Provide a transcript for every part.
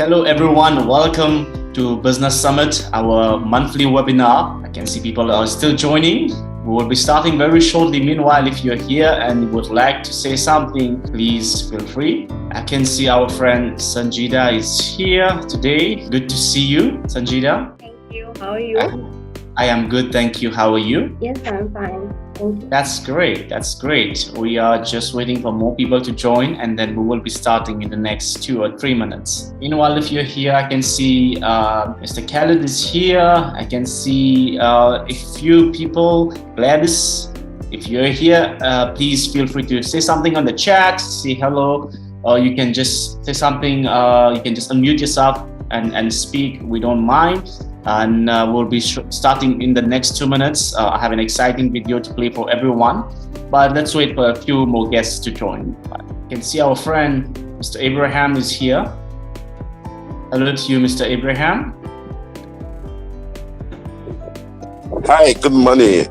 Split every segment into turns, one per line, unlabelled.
Hello everyone, welcome to Business Summit, our monthly webinar. I can see people are still joining. We will be starting very shortly. Meanwhile, if you're here and would like to say something, please feel free. I can see our friend Sanjida is here today. Good to see you, Sanjida.
Thank you. How are you?
I am good, thank you. How are you?
Yes, I'm fine. Thank you.
That's great. That's great. We are just waiting for more people to join, and then we will be starting in the next 2 or 3 minutes. Meanwhile, if you're here, I can see Mr. Khaled is here. I can see a few people. Gladys, if you're here, please feel free to say something on the chat, say hello, or you can just say something. You can just unmute yourself and speak. We don't mind. And we'll be starting in the next 2 minutes. I have an exciting video to play for everyone, but let's wait for a few more guests to join. You can see our friend Mr. Abraham is here. Hello to you, Mr. Abraham.
Hi, good morning.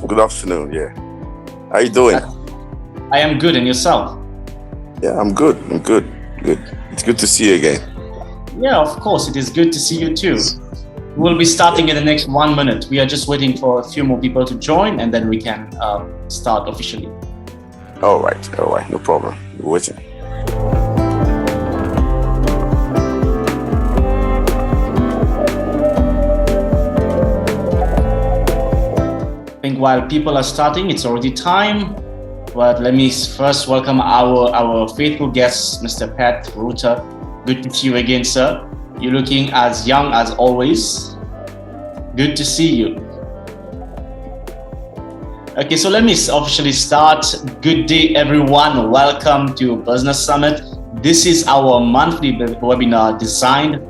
Good afternoon. Yeah, how you doing?
I am good, and yourself?
Yeah, I'm good. Good. It's good to see you again.
Yeah, of course, it is good to see you too. We'll be starting in the next 1 minute. We are just waiting for a few more people to join, and then we can start officially.
All right, no problem. We're waiting.
I think while people are starting, it's already time. But let me first welcome our faithful guest, Mr. Pat Ruta. Good to see you again, sir. You're looking as young as always. Good to see you. Okay, so let me officially start. Good day, everyone. Welcome to Business Summit. This is our monthly webinar designed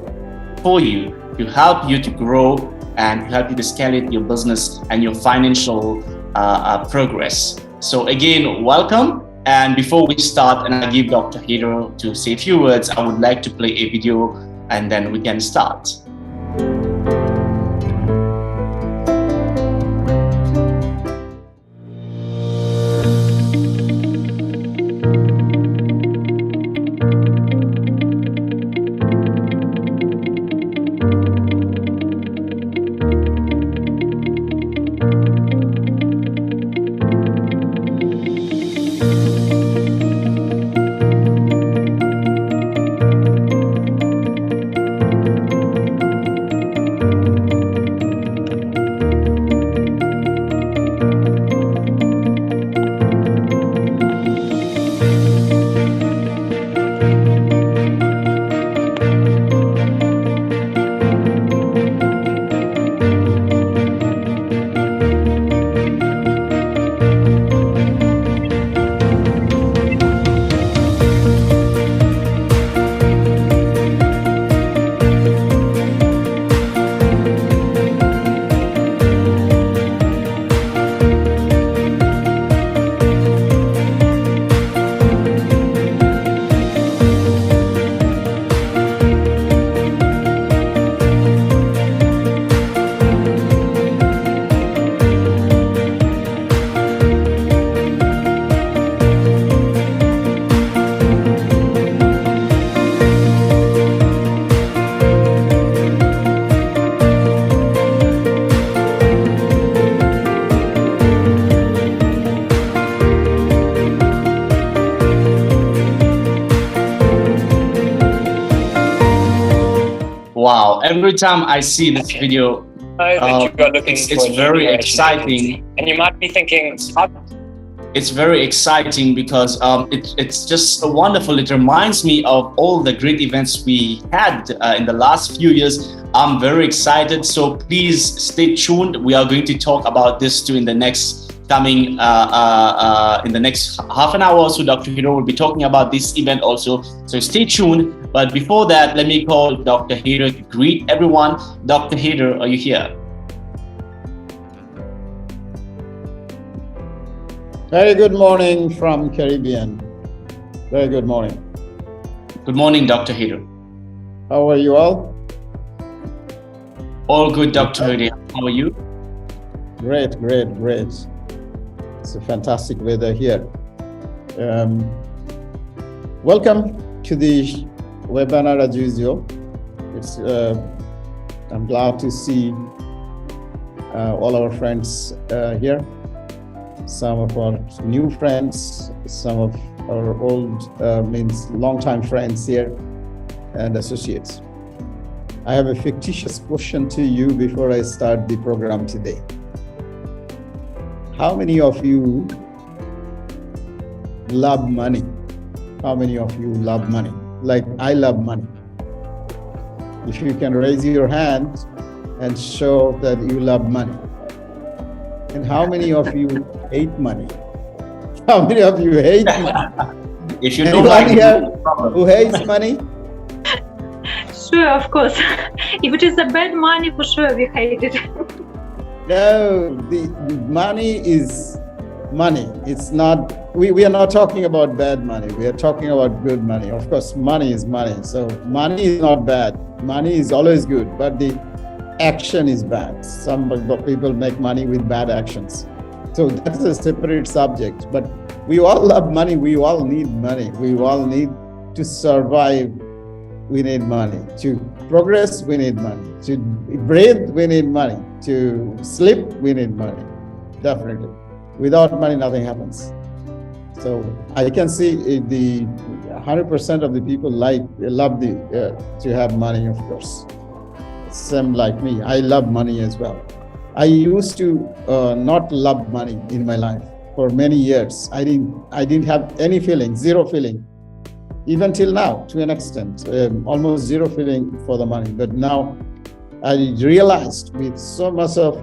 for you to help you to grow and help you to escalate your business and your financial progress. So again, welcome. And before we start, and I give Dr. Haider to say a few words, I would like to play a video and then we can start. Wow, every time I see this video, it's very exciting.
And you might be thinking,
it's very exciting because it's just wonderful. It reminds me of all the great events we had in the last few years. I'm very excited. So please stay tuned. We are going to talk about this too in the next coming in the next half an hour or so. Dr. Haider will be talking about this event also. So stay tuned. But before that, let me call Dr. Haider to greet everyone. Dr. Haider, are you here?
Very good morning from Caribbean. Very good morning.
Good morning, Dr. Haider.
How are you all?
All good, Dr. Haider. How are you?
Great. It's a fantastic weather here. Welcome to the webinar as usual. I'm glad to see all our friends here. Some of our new friends, some of our old, long-time friends here and associates. I have a fictitious question to you before I start the program today. How many of you love money? How many of you love money? Like I love money. If you can raise your hand and show that you love money. And how many of you hate money? How many of you hate money?
If you don't like
here who hates money?
Sure, of course. If it is a bad money, for sure we hate it.
No, the money is money. It's not, we are not talking about bad money. We are talking about good money. Of course, money is money. So money is not bad. Money is always good, but the action is bad. Some people make money with bad actions. So that's a separate subject. But we all love money. We all need money. We all need to survive. We need money. To progress, we need money. To breathe, we need money. To sleep, we need money. Definitely. Without money, nothing happens. So I can see the 100% of the people love to have money, of course. Same like me. I love money as well. I used to not love money in my life for many years. I didn't have any feeling, zero feeling, even till now, to an extent, almost zero feeling for the money. But now I realized with so much of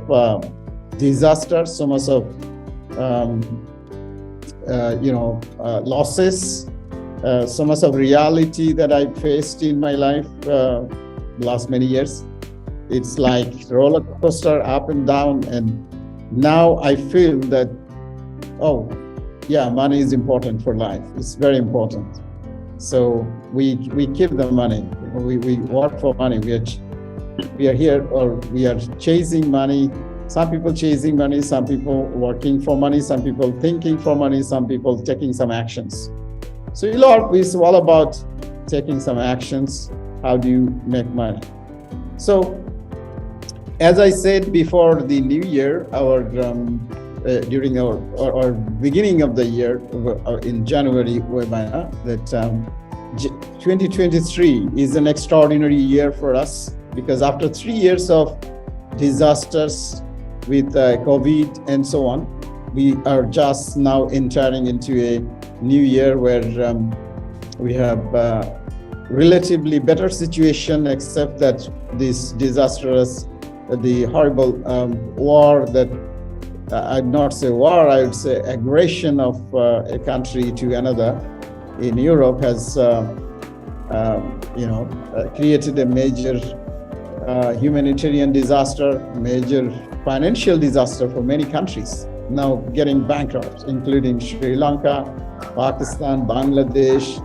disaster, so much of losses, so much of reality that I faced in my life last many years. It's like roller coaster, up and down, and now I feel that, oh, yeah, money is important for life. It's very important. So we keep the money. We work for money. We are here, or we are chasing money. Some people chasing money, some people working for money, some people thinking for money, some people taking some actions. So it's all about taking some actions. How do you make money? So, as I said before the new year, during our beginning of the year in January webinar, that 2023 is an extraordinary year for us, because after 3 years of disasters with COVID and so on, we are just now entering into a new year where we have relatively better situation, except that this disastrous, the horrible war that, I'd not say war, I would say aggression of a country to another in Europe has created a major humanitarian disaster, major financial disaster for many countries, now getting bankrupt, including Sri Lanka, Pakistan, Bangladesh,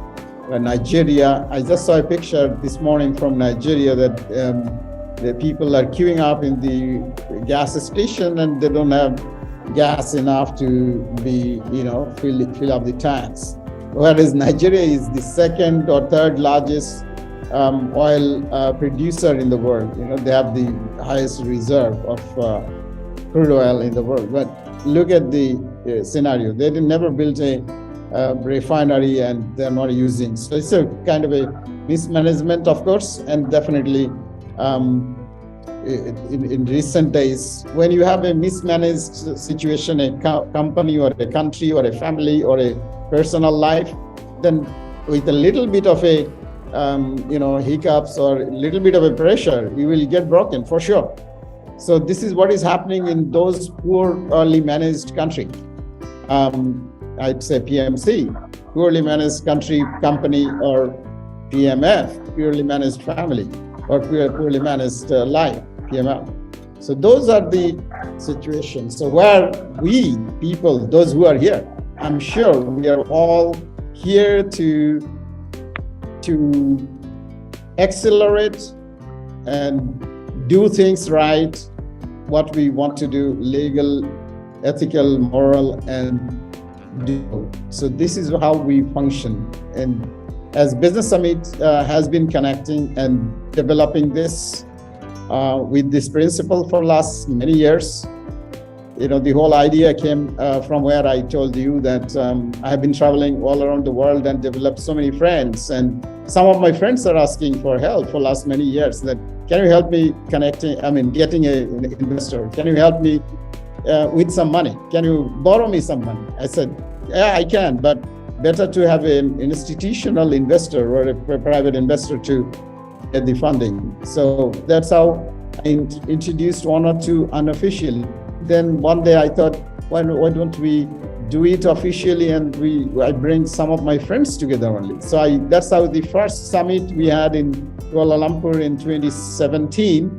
Nigeria. I just saw a picture this morning from Nigeria that the people are queuing up in the gas station and they don't have gas enough to fill up the tanks. Whereas Nigeria is the second or third largest oil producer in the world. They have the highest reserve of crude oil in the world. But look at the scenario. They never built a refinery and they're not using. So it's a kind of a mismanagement, of course, and definitely in recent days, when you have a mismanaged situation, a company or a country or a family or a personal life, then with a little bit of a hiccups or a little bit of a pressure, you will get broken for sure. So this is what is happening in those poorly managed country. I'd say PMC, poorly managed company, or PMF, purely managed family, or poorly managed life, PML. So those are the situations. So where we people, those who are here, I'm sure we are all here to accelerate and do things right, what we want to do, legal, ethical, moral, and do. So this is how we function. And as Business Summit has been connecting and developing this with this principle for last many years. The whole idea came from where I told you that I have been traveling all around the world and developed so many friends. And some of my friends are asking for help for last many years that, can you help me getting an investor? Can you help me with some money? Can you borrow me some money? I said, yeah, I can, but better to have an institutional investor or a private investor to get the funding. So that's how I introduced one or two unofficially. Then one day I thought, why don't we do it officially, and I bring some of my friends together only. So that's how the first summit we had in Kuala Lumpur in 2017,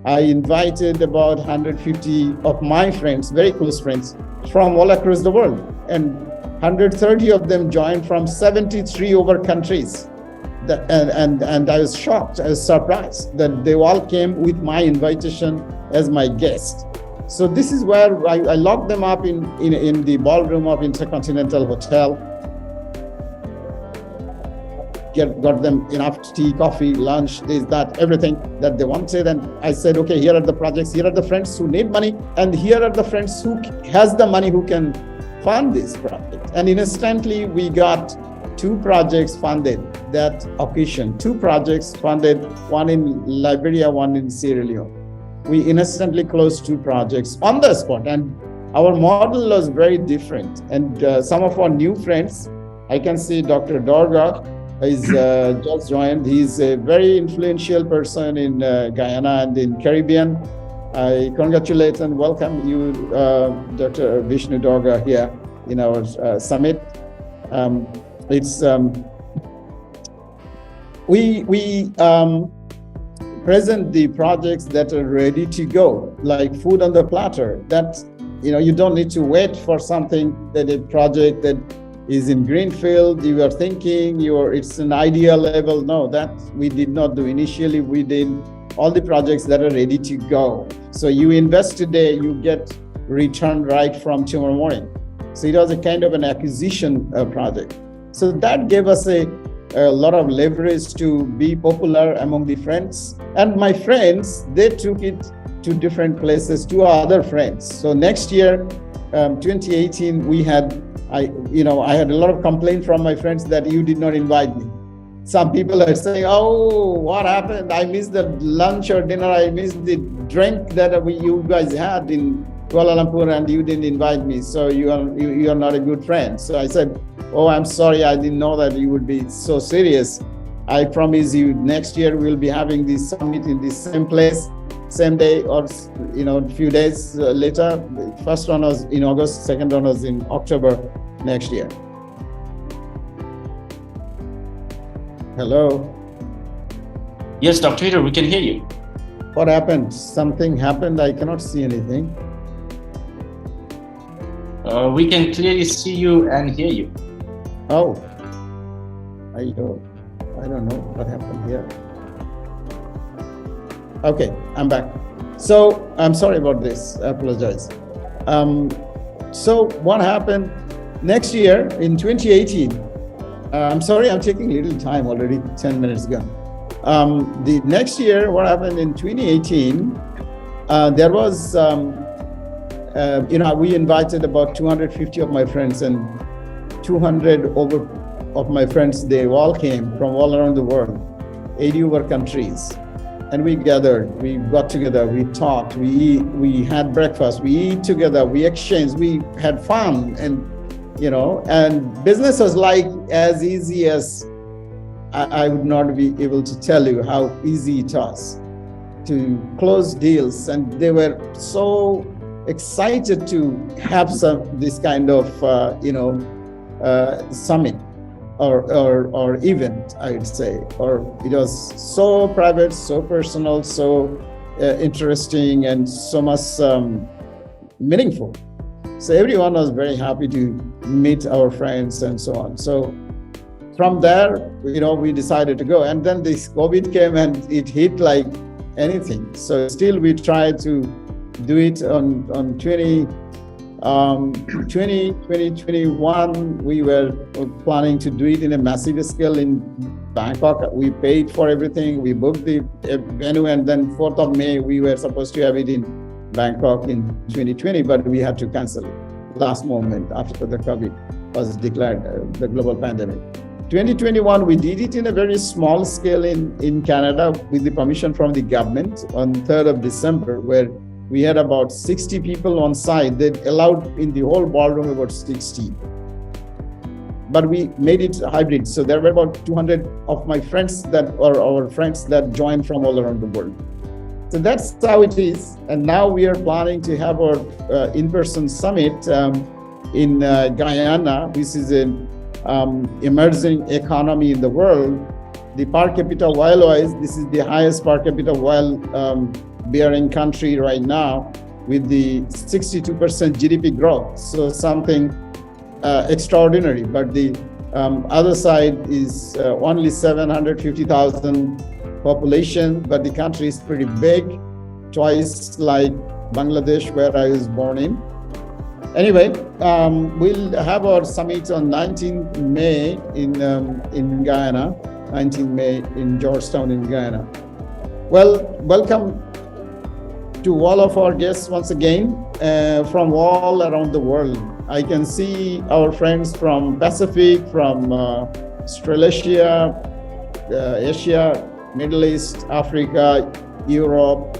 I invited about 150 of my friends, very close friends, from all across the world. And 130 of them joined from 73 over countries. And I was shocked, I was surprised that they all came with my invitation as my guest. So this is where I locked them up in the ballroom of Intercontinental Hotel, got them enough tea, coffee, lunch, this, that, everything that they wanted. And I said, okay, here are the projects, here are the friends who need money, and here are the friends who has the money who can fund this project. And instantly we got 2 projects funded that occasion, 2 projects funded, one in Liberia, one in Sierra Leone. We instantly closed 2 projects on the spot, and our model was very different. And some of our new friends, I can see Dr. Dorga is just joined. He's a very influential person in Guyana and in Caribbean. I congratulate and welcome you, Dr. Vishnu Dorga, here in our summit. We present the projects that are ready to go, like food on the platter. That you don't need to wait for something, that a project that is in greenfield, you are thinking it's an idea level. No, that we did not do. Initially, we did all the projects that are ready to go. So you invest today, you get return right from tomorrow morning. So it was a kind of an acquisition project. So that gave us a lot of leverage to be popular among the friends. And my friends, they took it to different places, to other friends. So next year, 2018, I had a lot of complaints from my friends that you did not invite me. Some people are saying, oh, what happened? I missed the lunch or dinner. I missed the drink that you guys had in Kuala Lumpur and you didn't invite me. So you are not a good friend. So I said, oh, I'm sorry. I didn't know that you would be so serious. I promise you next year we'll be having this summit in the same place, same day, or a few days later. First one was in August, second one was in October next year. Hello?
Yes, Dr. Haider, we can hear you.
What happened? Something happened. I cannot see anything.
We can clearly see you and hear you.
Oh, I don't know what happened here. Okay, I'm back. So I'm sorry about this. I apologize. So what happened next year in 2018? I'm sorry, I'm taking a little time already. 10 minutes ago. The next year, what happened in 2018? There was, we invited about 250 of my friends, and 200 over of my friends, they all came from all around the world, 80 over countries. And we gathered, we got together, we talked, we had breakfast, we eat together, we exchanged, we had fun, and and business was like as easy as I would not be able to tell you how easy it was to close deals. And they were so excited to have this kind of summit or event, I would say. Or it was so private, so personal, so interesting, and so much meaningful. So everyone was very happy to meet our friends and so on. So from there, we decided to go. And then this COVID came and it hit like anything. So still we tried to do it on 2019 2021, we were planning to do it in a massive scale in Bangkok. We paid for everything. We booked the venue, and then 4th of May, we were supposed to have it in Bangkok in 2020, but we had to cancel last moment after the COVID was declared, the global pandemic. 2021, we did it in a very small scale in Canada with the permission from the government on 3rd of December, where we had about 60 people on site. They allowed in the whole ballroom about 60. But we made it hybrid. So there were about 200 of my friends that are our friends that joined from all around the world. So that's how it is. And now we are planning to have our in-person summit in Guyana. This is an emerging economy in the world. The per capita oil-wise, this is the highest per capita oil bearing country right now with the 62% GDP growth. So something extraordinary. But the other side is only 750,000 population, but the country is pretty big, twice like Bangladesh, where I was born in. Anyway, we'll have our summit on 19th May in Guyana, 19th May in Georgetown in Guyana. Well, welcome to all of our guests once again from all around the world. I can see our friends from Pacific, from Australasia, Asia, Middle East, Africa, Europe,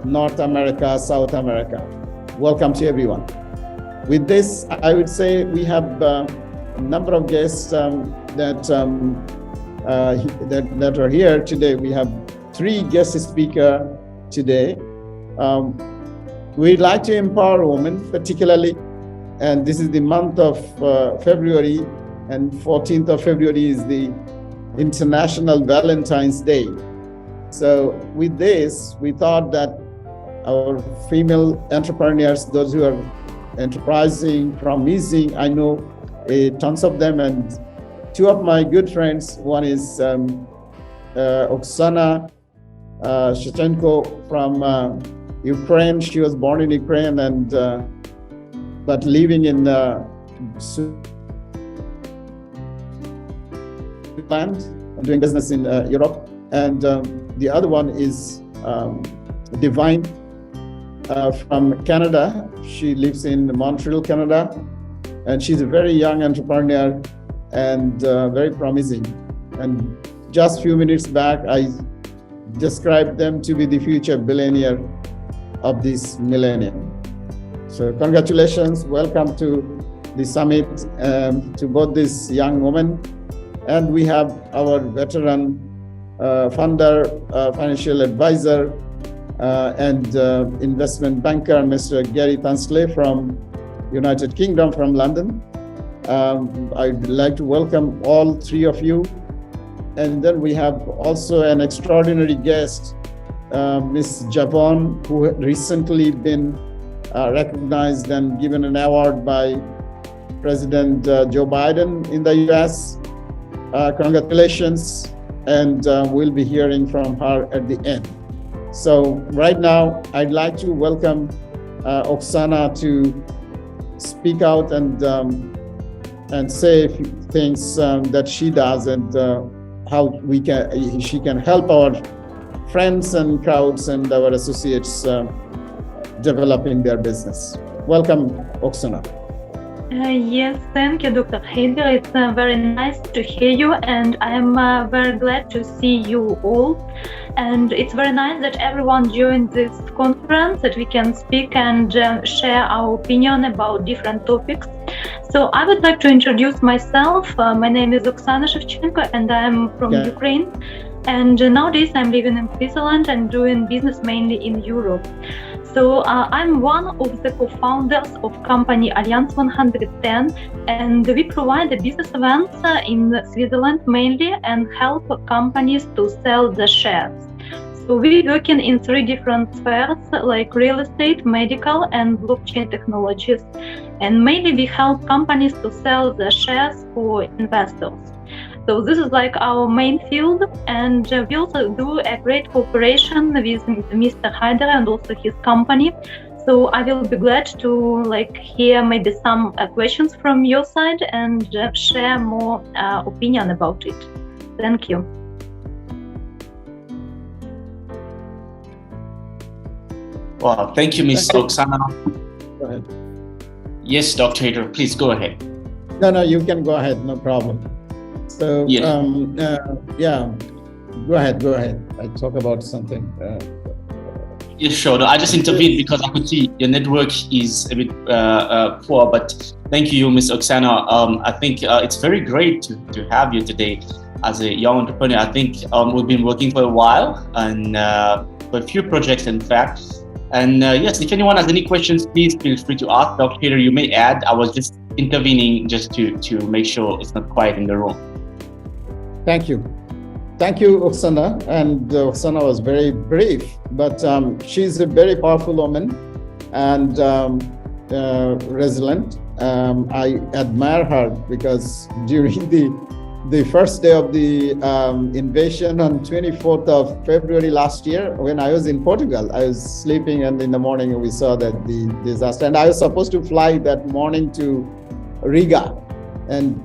North America, South America. Welcome to everyone. With this, I would say we have a number of guests that are here today. We have 3 guest speakers today. We'd like to empower women, particularly, and this is the month of February, and 14th of February is the International Valentine's Day. So with this, we thought that our female entrepreneurs, those who are enterprising, promising, I know tons of them, and 2 of my good friends, one is Oksana Shchenko from Ukraine. She was born in Ukraine and but living in Switzerland, doing business in Europe. And the other one is Divine from Canada. She lives in Montreal, Canada, and she's a very young entrepreneur and very promising. And just a few minutes back, I described them to be the future billionaire of this millennium. So congratulations, welcome to the summit to both these young women. And we have our veteran funder, financial advisor, and investment banker, Mr. Gary Tansley from United Kingdom, from London. I'd like to welcome all 3 of you. And then we have also an extraordinary guest, Ms. Javon, who had recently been recognized and given an award by President Joe Biden in the US. Congratulations, and we'll be hearing from her at the end. So right now, I'd like to welcome Oksana to speak out and say a few things that she does and how she can help our friends and crowds and our associates developing their business. Welcome, Oksana.
Yes, thank you, Dr. Haider. It's very nice to hear you, and I'm very glad to see you all. And it's very nice that everyone joined this conference, that we can speak and share our opinion about different topics. So I would like to introduce myself. My name is Oksana Shevchenko, and I'm from Ukraine. And nowadays I'm living in Switzerland and doing business mainly in Europe. So I'm one of the co-founders of company Alliance 110, and we provide the business events in Switzerland mainly and help companies to sell the shares. So we're working in 3 different spheres like real estate, medical, and blockchain technologies. And mainly we help companies to sell the shares for investors. So this is like our main field, and we also do a great cooperation with Mr. Haider and also his company. So I will be glad to hear maybe some questions from your side and share more opinion about it. Thank you.
Well, thank you, Ms. Oksana.
Go ahead.
Yes, Dr. Haider, please go ahead.
No, you can go ahead, no problem. So,
Yes.
Go ahead. I talk about something.
Yes, sure. No, I just intervened because I could see your network is a bit poor, but thank you, Ms. Oksana. I think it's very great to have you today as a young entrepreneur. I think we've been working for a while and for a few projects, in fact. And yes, if anyone has any questions, please feel free to ask. Dr. Haider, you may add. I was just intervening just to make sure it's not quiet in the room.
Thank you, Oksana. And Oksana was very brief, but she's a very powerful woman and resilient. I admire her because during the first day of the invasion on 24th of February last year, when I was in Portugal, I was sleeping, and in the morning we saw that the disaster. And I was supposed to fly that morning to Riga, and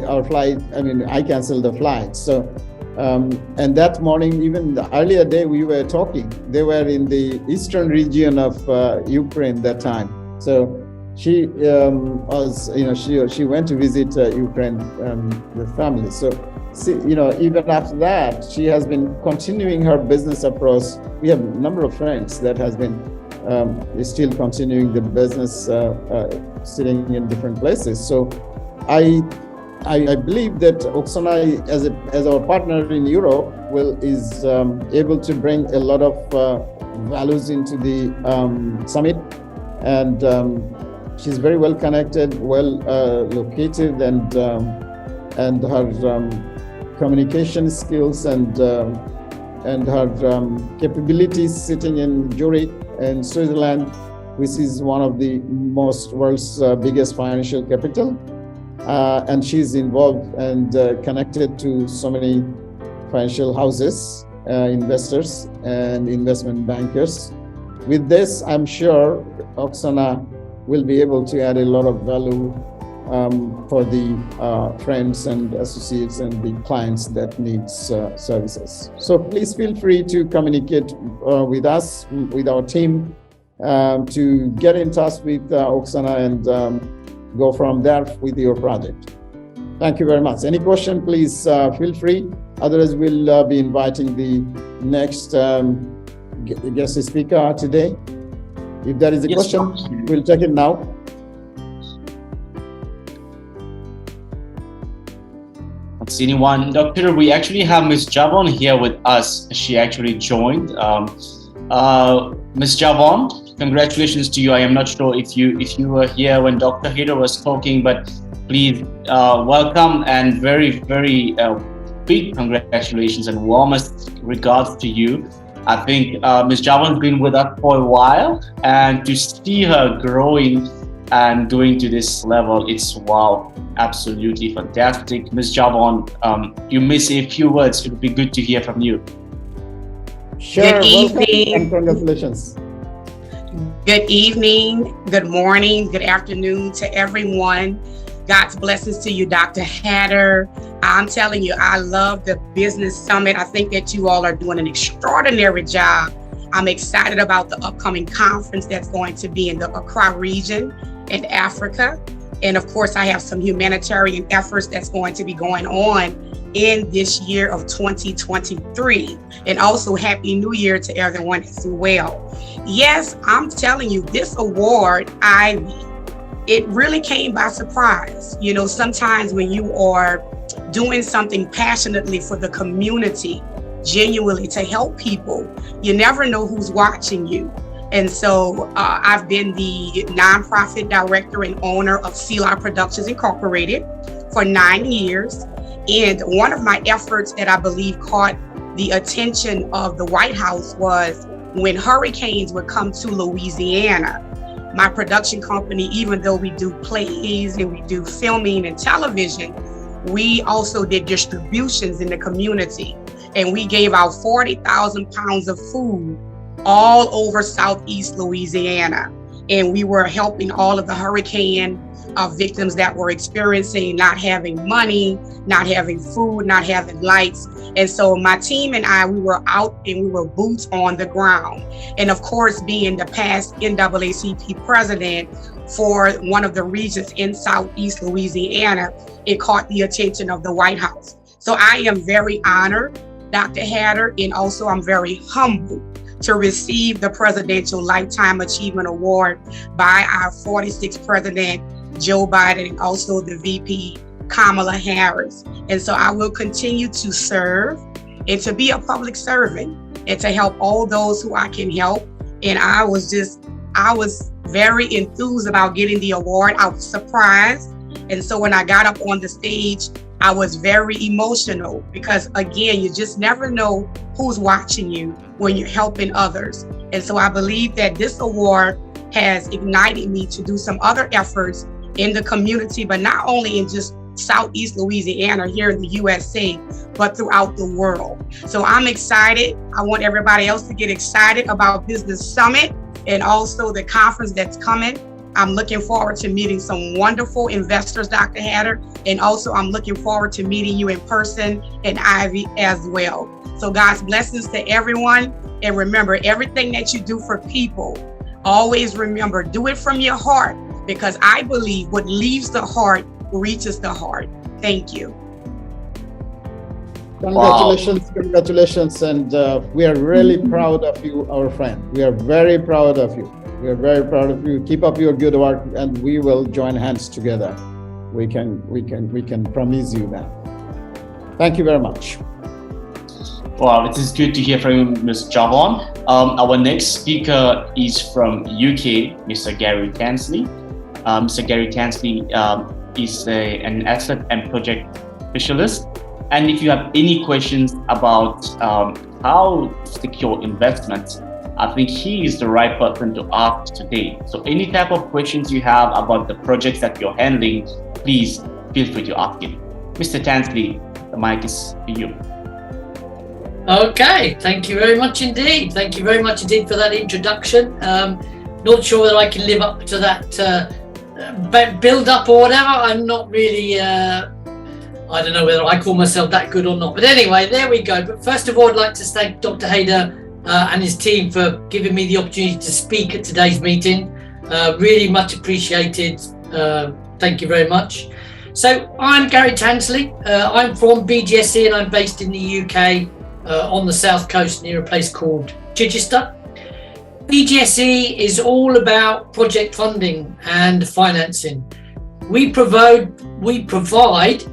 our flight, I canceled the flight. So, and that morning, even the earlier day, we were talking. They were in the eastern region of Ukraine that time. So she she went to visit Ukraine with family. So, even after that, she has been continuing her business approach. We have a number of friends that has been still continuing the business, sitting in different places. So, I believe that Oksana, as our partner in Europe, is able to bring a lot of values into the summit, and she's very well connected, well located, and her communication skills and her capabilities sitting in Zurich in Switzerland, which is one of the world's biggest financial capital. And she's involved and connected to so many financial houses, investors, and investment bankers. With this, I'm sure Oksana will be able to add a lot of value for the friends and associates and the clients that needs services. So please feel free to communicate with us, with our team, to get in touch with Oksana and go from there with your project. Thank you very much. Any question, please feel free. Otherwise, we'll be inviting the next guest speaker today. If there is a question, we'll take it now.
Don't see anyone. Dr. We actually have Ms. Javon here with us. She actually joined. Ms. Javon, congratulations to you. I am not sure if you were here when Dr. Haider was talking, but please welcome and very, very big congratulations and warmest regards to you. I think Ms. Javon's been with us for a while, and to see her growing and going to this level, it's wow, absolutely fantastic. Ms. Javon, you may say a few words. It would be good to hear from you.
Sure.
Good evening.
And congratulations.
Good evening, good morning, good afternoon to everyone. God's blessings to you, Dr. Haider. I'm telling you, I love the Business Summit. I think that you all are doing an extraordinary job. I'm excited about the upcoming conference that's going to be in the Accra region in Africa. And of course, I have some humanitarian efforts that's going to be going on in this year of 2023. And also Happy New Year to everyone as well. Yes, I'm telling you, this award, it really came by surprise. Sometimes when you are doing something passionately for the community, genuinely to help people, you never know who's watching you. And so I've been the nonprofit director and owner of CLR Productions Incorporated for 9 years. And one of my efforts that I believe caught the attention of the White House was when hurricanes would come to Louisiana. My production company, even though we do plays and we do filming and television, we also did distributions in the community. And we gave out 40,000 pounds of food all over Southeast Louisiana. and we were helping all of the hurricane victims that were experiencing not having money, not having food, not having lights. And so my team and I, we were out and we were boots on the ground. And of course, being the past NAACP president for one of the regions in Southeast Louisiana, it caught the attention of the White House. So I am very honored, Dr. Haider, and also I'm very humbled to receive the Presidential Lifetime Achievement Award by our 46th President, Joe Biden, and also the VP, Kamala Harris. And so I will continue to serve and to be a public servant and to help all those who I can help. And I was very enthused about getting the award. I was surprised. And so when I got up on the stage, I was very emotional because again, you just never know who's watching you when you're helping others. And so I believe that this award has ignited me to do some other efforts in the community, but not only in just Southeast Louisiana here in the USA, but throughout the world. So I'm excited. I want everybody else to get excited about Business Summit and also the conference that's coming. I'm looking forward to meeting some wonderful investors, Dr. Haider, and also I'm looking forward to meeting you in person and Ivy as well. So God's blessings to everyone. And remember, everything that you do for people, always remember, do it from your heart, because I believe what leaves the heart reaches the heart. Thank you.
Congratulations, wow. Congratulations. And we are really proud of you, our friend. We are very proud of you. We are very proud of you. Keep up your good work and we will join hands together. We can promise you that. Thank you very much.
Wow, it is good to hear from you, Ms. Javon. Our next speaker is from UK, Mr. Gary Tansley. Mr. Gary Tansley is an asset and project specialist. And if you have any questions about how to secure investments, I think he is the right person to ask today. So any type of questions you have about the projects that you're handling, please feel free to ask him. Mr. Tansley, the mic is for you.
Okay, thank you very much indeed. Thank you very much indeed for that introduction. Not sure whether I can live up to that build up or whatever. I'm not really, I don't know whether I call myself that good or not. But anyway, there we go. But first of all, I'd like to thank Dr. Haider and his team for giving me the opportunity to speak at today's meeting. Really much appreciated. Thank you very much. So I'm Gary Tansley. I'm from BGSE and I'm based in the UK on the south coast near a place called Chichester. BGSE is all about project funding and financing. We provide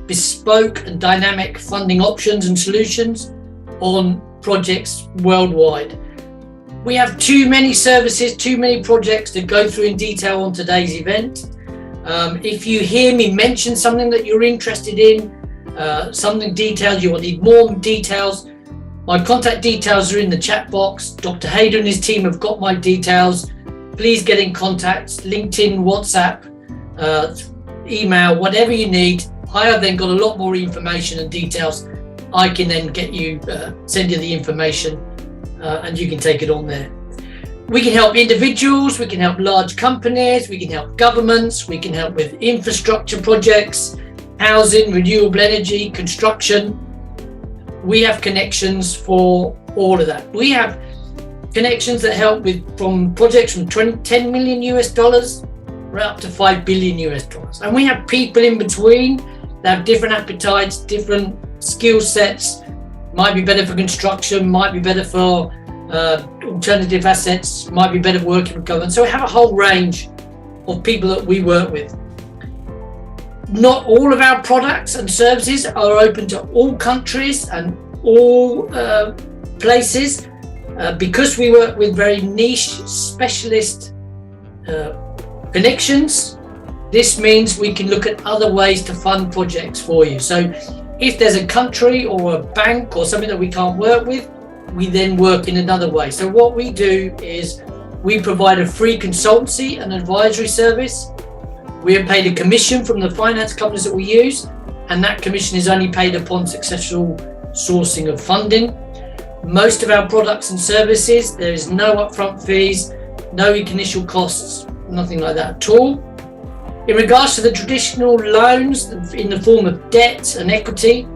bespoke and dynamic funding options and solutions on projects worldwide. We have too many services, too many projects to go through in detail on today's event. If you hear me mention something that you're interested in, something detailed, you will need more details, my contact details are in the chat box. Dr. Haider and his team have got my details. Please get in contact, LinkedIn, WhatsApp, email, whatever you need. I have then got a lot more information and details. I can then get you, send you the information and you can take it on there. We can help individuals, we can help large companies, we can help governments, we can help with infrastructure projects, housing, renewable energy, construction. We have connections for all of that. We have connections that help with from projects from 10 million US dollars right up to 5 billion US dollars. And we have people in between that have different appetites, different skill sets, might be better for construction, might be better for alternative assets, might be better working with government. So we have a whole range of people that we work with. Not all of our products and services are open to all countries and all places because we work with very niche specialist connections. This means we can look at other ways to fund projects for you. So if there's a country or a bank or something that we can't work with, we then work in another way. So what we do is we provide a free consultancy and advisory service. We are paid a commission from the finance companies that we use, and that commission is only paid upon successful sourcing of funding. Most of our products and services, there is no upfront fees, no initial costs. nothing like that at all. In regards to the traditional loans in the form of debt and equity,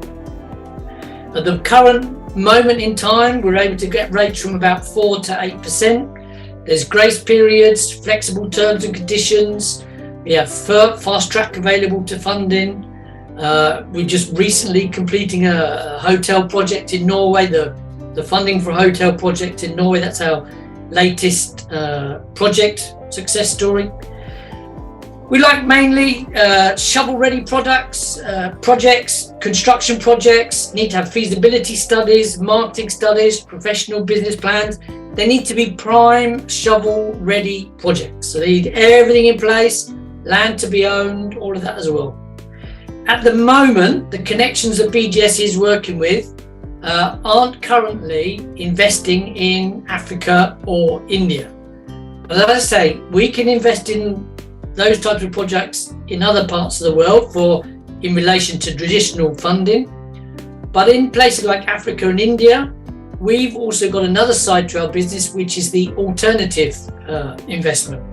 at the current moment in time, we're able to get rates from about 4 to 8%. There's grace periods, flexible terms and conditions. We have fast track available to funding. We're just recently completing a hotel project in Norway, the funding for a hotel project in Norway. That's our latest project success story. We like mainly shovel-ready projects, construction projects, need to have feasibility studies, marketing studies, professional business plans. They need to be prime shovel-ready projects. So they need everything in place, land to be owned, all of that as well. At the moment, the connections that BGS is working with aren't currently investing in Africa or India. But as I say, we can invest in those types of projects in other parts of the world in relation to traditional funding. But in places like Africa and India, we've also got another side to our business, which is the alternative investment.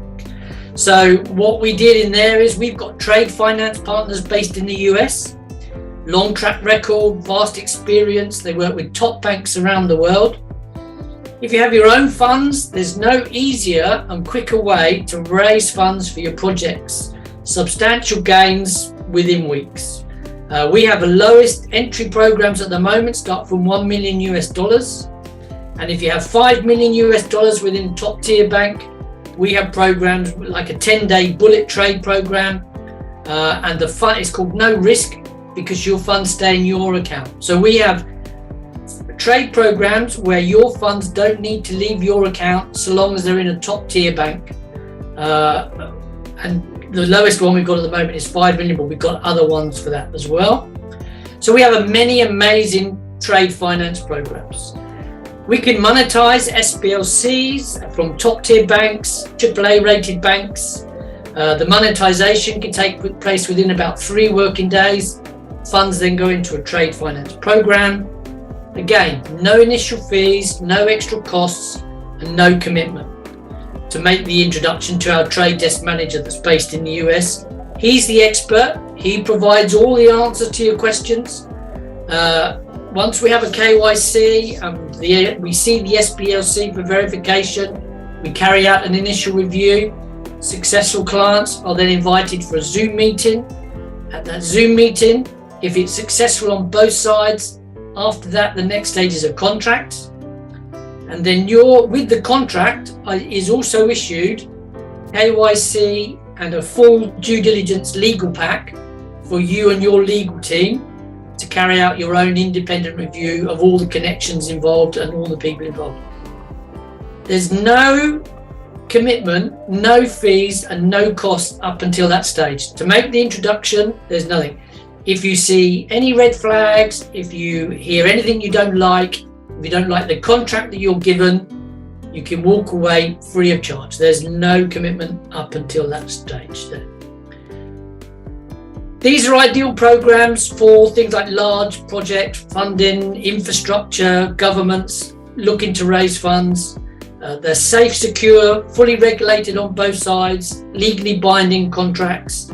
So what we did in there is we've got trade finance partners based in the US, long track record, vast experience. They work with top banks around the world. If you have your own funds, there's no easier and quicker way to raise funds for your projects. Substantial gains within weeks. We have the lowest entry programs at the moment, start from $1 million US. And if you have $5 million US within top tier bank, we have programs like a 10-day bullet trade program. And the fund is called no risk because your funds stay in your account. So we have trade programs where your funds don't need to leave your account so long as they're in a top tier bank. And the lowest one we've got at the moment is 5 million, but we've got other ones for that as well. So we have many amazing trade finance programs. We can monetize SPLCs from top tier banks, AAA rated banks. The monetization can take place within about 3 working days. Funds then go into a trade finance program. Again, no initial fees, no extra costs, and no commitment. To make the introduction to our trade desk manager that's based in the US, he's the expert. He provides all the answers to your questions. Once we have a KYC, we see the SPLC for verification. We carry out an initial review. Successful clients are then invited for a Zoom meeting. At that Zoom meeting, if it's successful on both sides, after that, the next stage is a contract. And then with the contract is also issued KYC and a full due diligence legal pack for you and your legal team to carry out your own independent review of all the connections involved and all the people involved. There's no commitment, no fees, and no cost up until that stage. To make the introduction, there's nothing. If you see any red flags, if you hear anything you don't like, if you don't like the contract that you're given, you can walk away free of charge. There's no commitment up until that stage there. These are ideal programs for things like large project funding, infrastructure, governments looking to raise funds. They're safe, secure, fully regulated on both sides, legally binding contracts.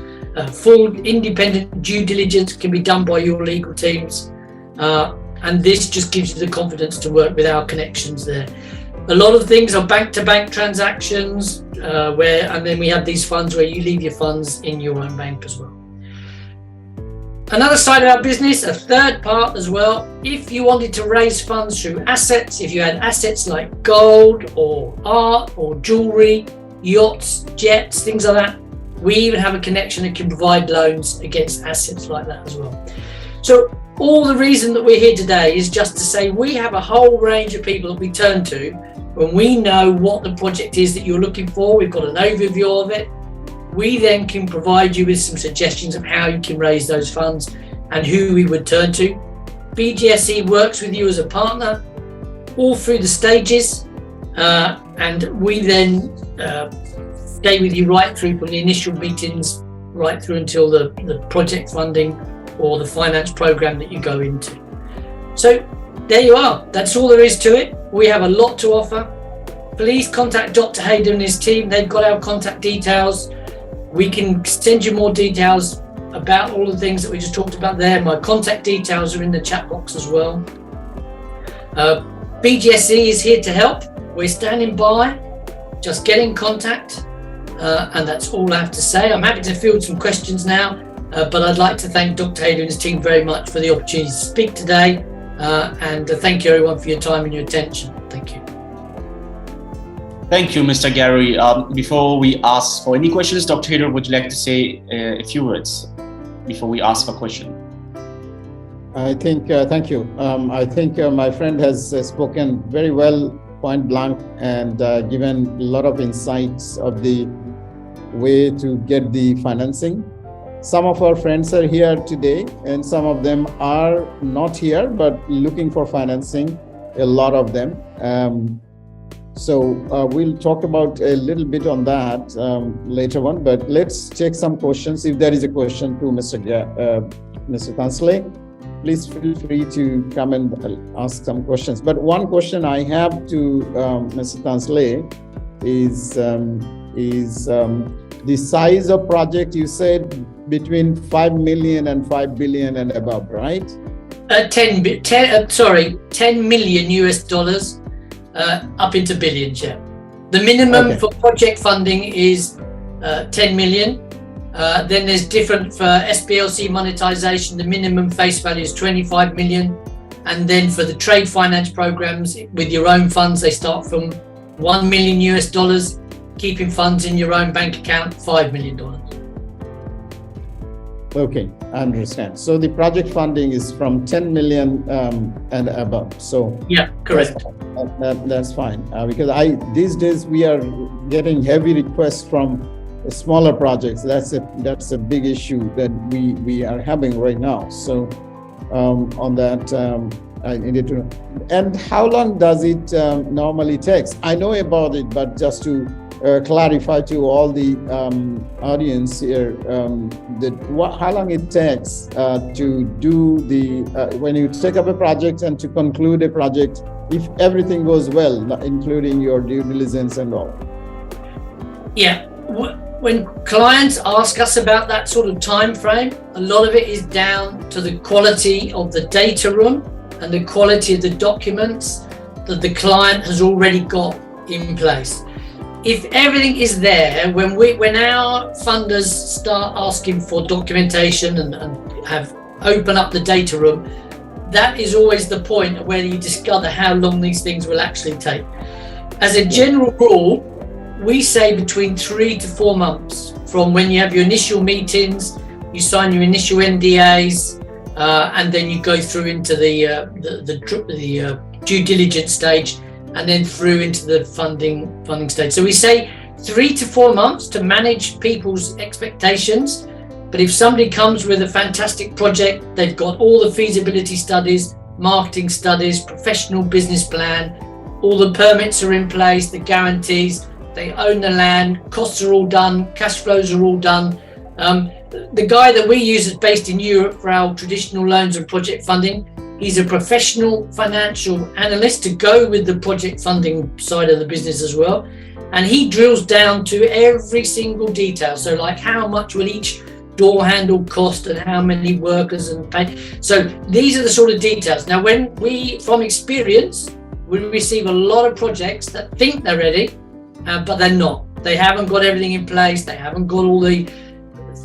Full independent due diligence can be done by your legal teams, and this just gives you the confidence to work with our connections there. A lot of things are bank-to-bank transactions, and then we have these funds where you leave your funds in your own bank as well. Another side of our business, a third part as well, if you wanted to raise funds through assets, if you had assets like gold or art or jewelry, yachts, jets, things like that, we even have a connection that can provide loans against assets like that as well. So all the reason that we're here today is just to say we have a whole range of people that we turn to when we know what the project is that you're looking for. We've got an overview of it. We then can provide you with some suggestions of how you can raise those funds and who we would turn to. BGSE works with you as a partner all through the stages, and we then stay with you right through from the initial meetings right through until the project funding or the finance program that you go into. So there you are. That's all there is to it. We have a lot to offer. please contact Dr. Haider and his team. They've got our contact details. We can send you more details about all the things that we just talked about there. My contact details are in the chat box as well. BGSE is here to help. We're standing by. Just get in contact. And that's all I have to say. I'm happy to field some questions now, but I'd like to thank Dr. Haider and his team very much for the opportunity to speak today. And thank you everyone for your time and your attention. Thank you.
Thank you, Mr. Gary. Before we ask for any questions, Dr. Haider, would you like to say a few words before we ask a question?
I think, thank you. I think my friend has spoken very well, point blank, and given a lot of insights of the way to get the financing. Some of our friends are here today, and some of them are not here, but looking for financing, a lot of them. So we'll talk about a little bit on that later on, but let's take some questions. If there is a question to Mr. Tansley, please feel free to come and ask some questions. But one question I have to Mr. Tansley is the size of project. You said between 5 million and 5 billion and above, right?
10 million US dollars up into billions, yeah. The minimum for project funding is 10 million. Then there's different for SPLC monetization. The minimum face value is 25 million. And then for the trade finance programs with your own funds, they start from 1 million US dollars, keeping funds in your own bank account, $5 million.
Okay, I understand. So the project funding is from 10 million and above. So
yeah, correct.
That's fine. Because these days we are getting heavy requests from smaller projects. That's a big issue that we are having right now. So on that, I needed to know. And how long does it normally take? I know about it, but just to clarify to all the audience here, how long it takes to do when you take up a project and to conclude a project, if everything goes well, including your due diligence and all.
Yeah. When clients ask us about that sort of time frame, a lot of it is down to the quality of the data room and the quality of the documents that the client has already got in place. If everything is there, when our funders start asking for documentation and have open up the data room, that is always the point of where you discover how long these things will actually take. As a general rule, we say between 3 to 4 months from when you have your initial meetings, you sign your initial NDAs, and then you go through into the due diligence stage, and then through into the funding stage. So we say 3 to 4 months to manage people's expectations. But if somebody comes with a fantastic project, they've got all the feasibility studies, marketing studies, professional business plan, all the permits are in place, the guarantees, they own the land, costs are all done, cash flows are all done. The guy that we use is based in Europe for our traditional loans and project funding. He's a professional financial analyst to go with the project funding side of the business as well. And he drills down to every single detail. So like how much will each door handle cost and how many workers and pay. So these are the sort of details. Now, when from experience, we receive a lot of projects that think they're ready, but they're not. They haven't got everything in place. They haven't got all the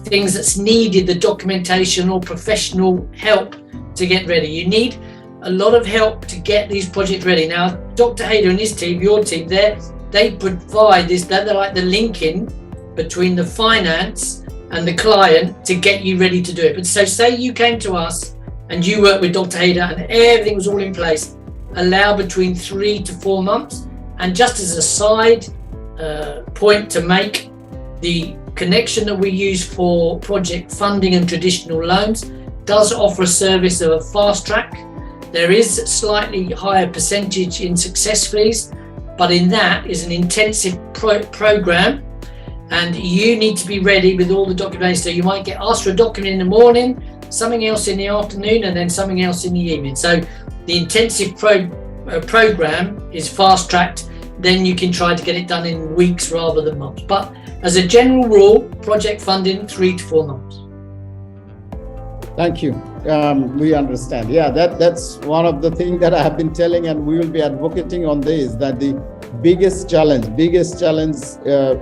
things that's needed, the documentation or professional help to get ready. You need a lot of help to get these projects ready. Now, Dr. Haider and his team, your team, they provide this, they're like the linking between the finance and the client to get you ready to do it. But so say you came to us and you worked with Dr. Haider and everything was all in place, allow between 3 to 4 months. And just as a side point to make, the connection that we use for project funding and traditional loans does offer a service of a fast track. There is a slightly higher percentage in success fees, but in that is an intensive program, and you need to be ready with all the documents. So you might get asked for a document in the morning, something else in the afternoon, and then something else in the evening. So the intensive program is fast tracked, then you can try to get it done in weeks rather than months. But as a general rule, project funding 3 to 4 months.
Thank you. We understand. Yeah, that's one of the things that I have been telling, and we will be advocating on this, that the biggest challenge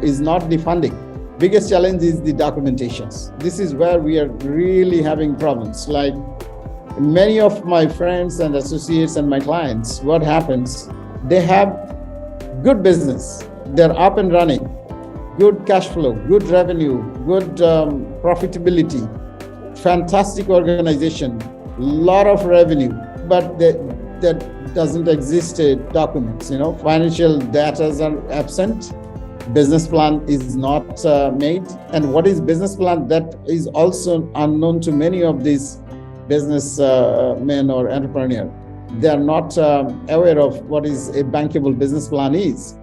is not the funding. Biggest challenge is the documentations. This is where we are really having problems. Like many of my friends and associates and my clients, what happens, they have good business, they're up and running, good cash flow, good revenue, good profitability, fantastic organization, lot of revenue, but that doesn't exist documents. Financial data are absent, business plan is not made, and what is business plan, that is also unknown to many of these business men or entrepreneurs. They are not aware of what is a bankable business plan is.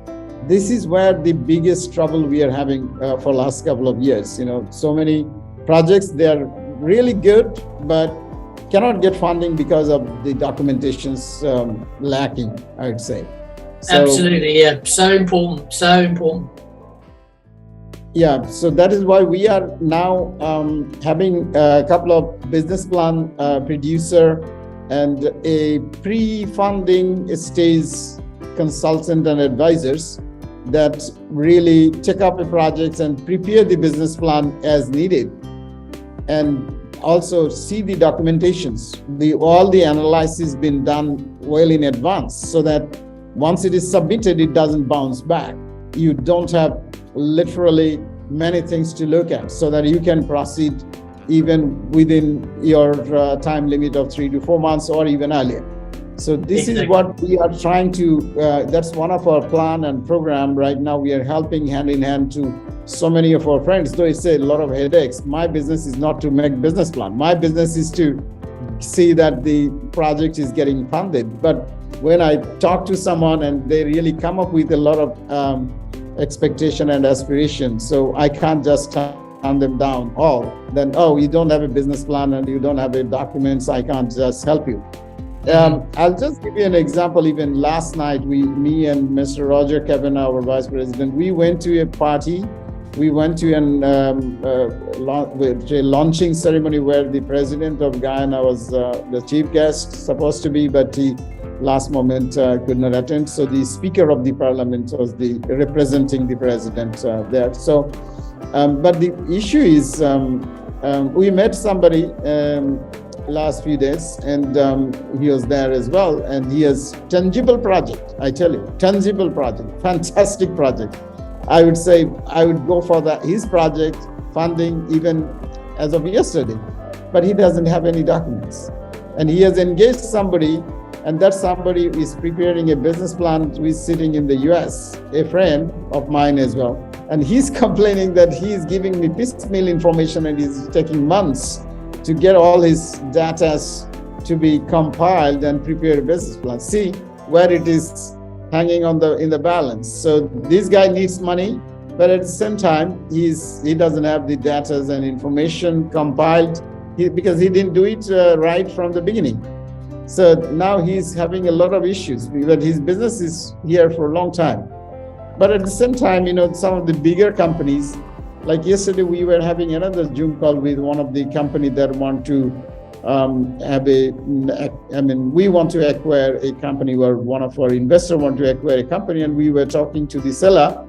This is where the biggest trouble we are having for last couple of years. So many projects, they are really good, but cannot get funding because of the documentations lacking, I would say. So,
absolutely, yeah. So important.
Yeah, so that is why we are now having a couple of business plan producer and a pre-funding stage consultant and advisors that really take up a project and prepare the business plan as needed, and also see the documentations, all the analysis been done well in advance, so that once it is submitted, it doesn't bounce back. You don't have literally many things to look at, so that you can proceed even within your time limit of 3 to 4 months or even earlier. So this is what we are trying to, that's one of our plan and program right now. We are helping hand in hand to so many of our friends, though it's a lot of headaches. My business is not to make business plan. My business is to see that the project is getting funded. But when I talk to someone and they really come up with a lot of expectation and aspiration, so I can't just turn them down all. Then, you don't have a business plan and you don't have a documents, I can't just help you. I'll just give you an example. Even last night, me and Mr. Roger Kevin, our vice president, we went to a party. We went to a launching ceremony where the president of Guyana was the chief guest, supposed to be, but he last moment could not attend. So the speaker of the parliament was representing the president there. So, but the issue is, we met somebody last few days, and he was there as well, and he has tangible project. I tell you, tangible project, fantastic project. I would say I would go for his project funding even as of yesterday, but he doesn't have any documents, and he has engaged somebody, and that somebody is preparing a business plan who is sitting in the US, a friend of mine as well, and he's complaining that he is giving me piecemeal information and he's taking months to get all his data to be compiled and prepare a business plan. See where it is hanging in the balance. So this guy needs money, but at the same time, he doesn't have the data and information compiled because he didn't do it right from the beginning. So now he's having a lot of issues, but his business is here for a long time. But at the same time, some of the bigger companies, like yesterday, we were having another Zoom call with one of the company that want to we want to acquire a company, where one of our investors want to acquire a company, and we were talking to the seller,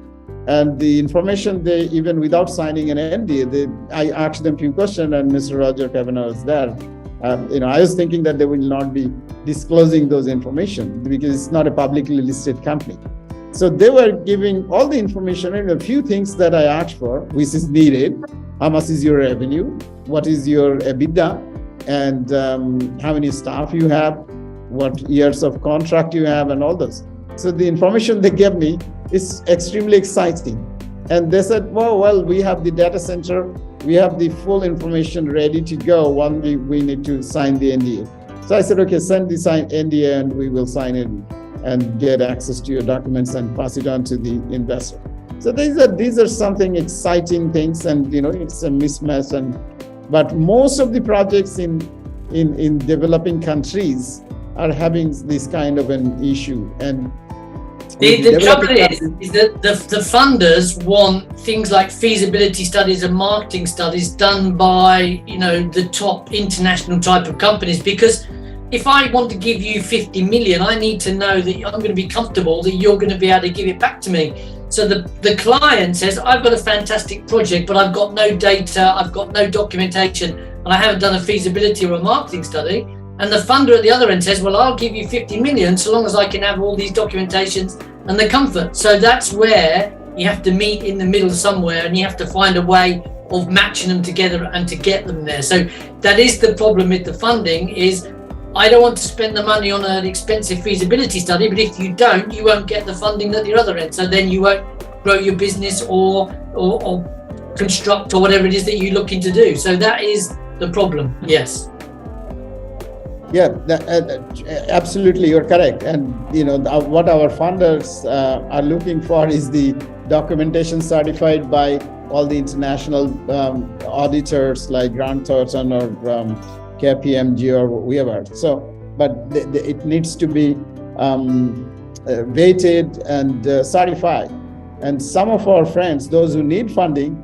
and the information even without signing an NDA, I asked them a few questions, and Mr. Roger Kavanaugh was there. I was thinking that they will not be disclosing those information because it's not a publicly listed company. So they were giving all the information, and a few things that I asked for, which is needed. How much is your revenue? What is your EBITDA? And how many staff you have? What years of contract you have, and all those. So the information they gave me is extremely exciting. And they said, well, we have the data center. We have the full information ready to go. Only we need to sign the NDA. So I said, okay, send the NDA and we will sign it and get access to your documents and pass it on to the investor. So these are something exciting things, and it's a mismatch. But most of the projects in developing countries are having this kind of an issue. And
The trouble is that the funders want things like feasibility studies and marketing studies done by, the top international type of companies, because if I want to give you 50 million, I need to know that I'm going to be comfortable that you're going to be able to give it back to me. So the client says, I've got a fantastic project, but I've got no data, I've got no documentation, and I haven't done a feasibility or a marketing study. And the funder at the other end says, well, I'll give you 50 million so long as I can have all these documentations and the comfort. So that's where you have to meet in the middle somewhere, and you have to find a way of matching them together and to get them there. So that is the problem with the funding, is I don't want to spend the money on an expensive feasibility study, but if you don't, you won't get the funding at the other end. So then you won't grow your business or construct or whatever it is that you're looking to do. So that is the problem. Yes.
Yeah, absolutely, you're correct. And what our funders are looking for is the documentation certified by all the international auditors like Grant Thornton or KPMG or whoever. So, but it needs to be weighted and certified. And some of our friends, those who need funding,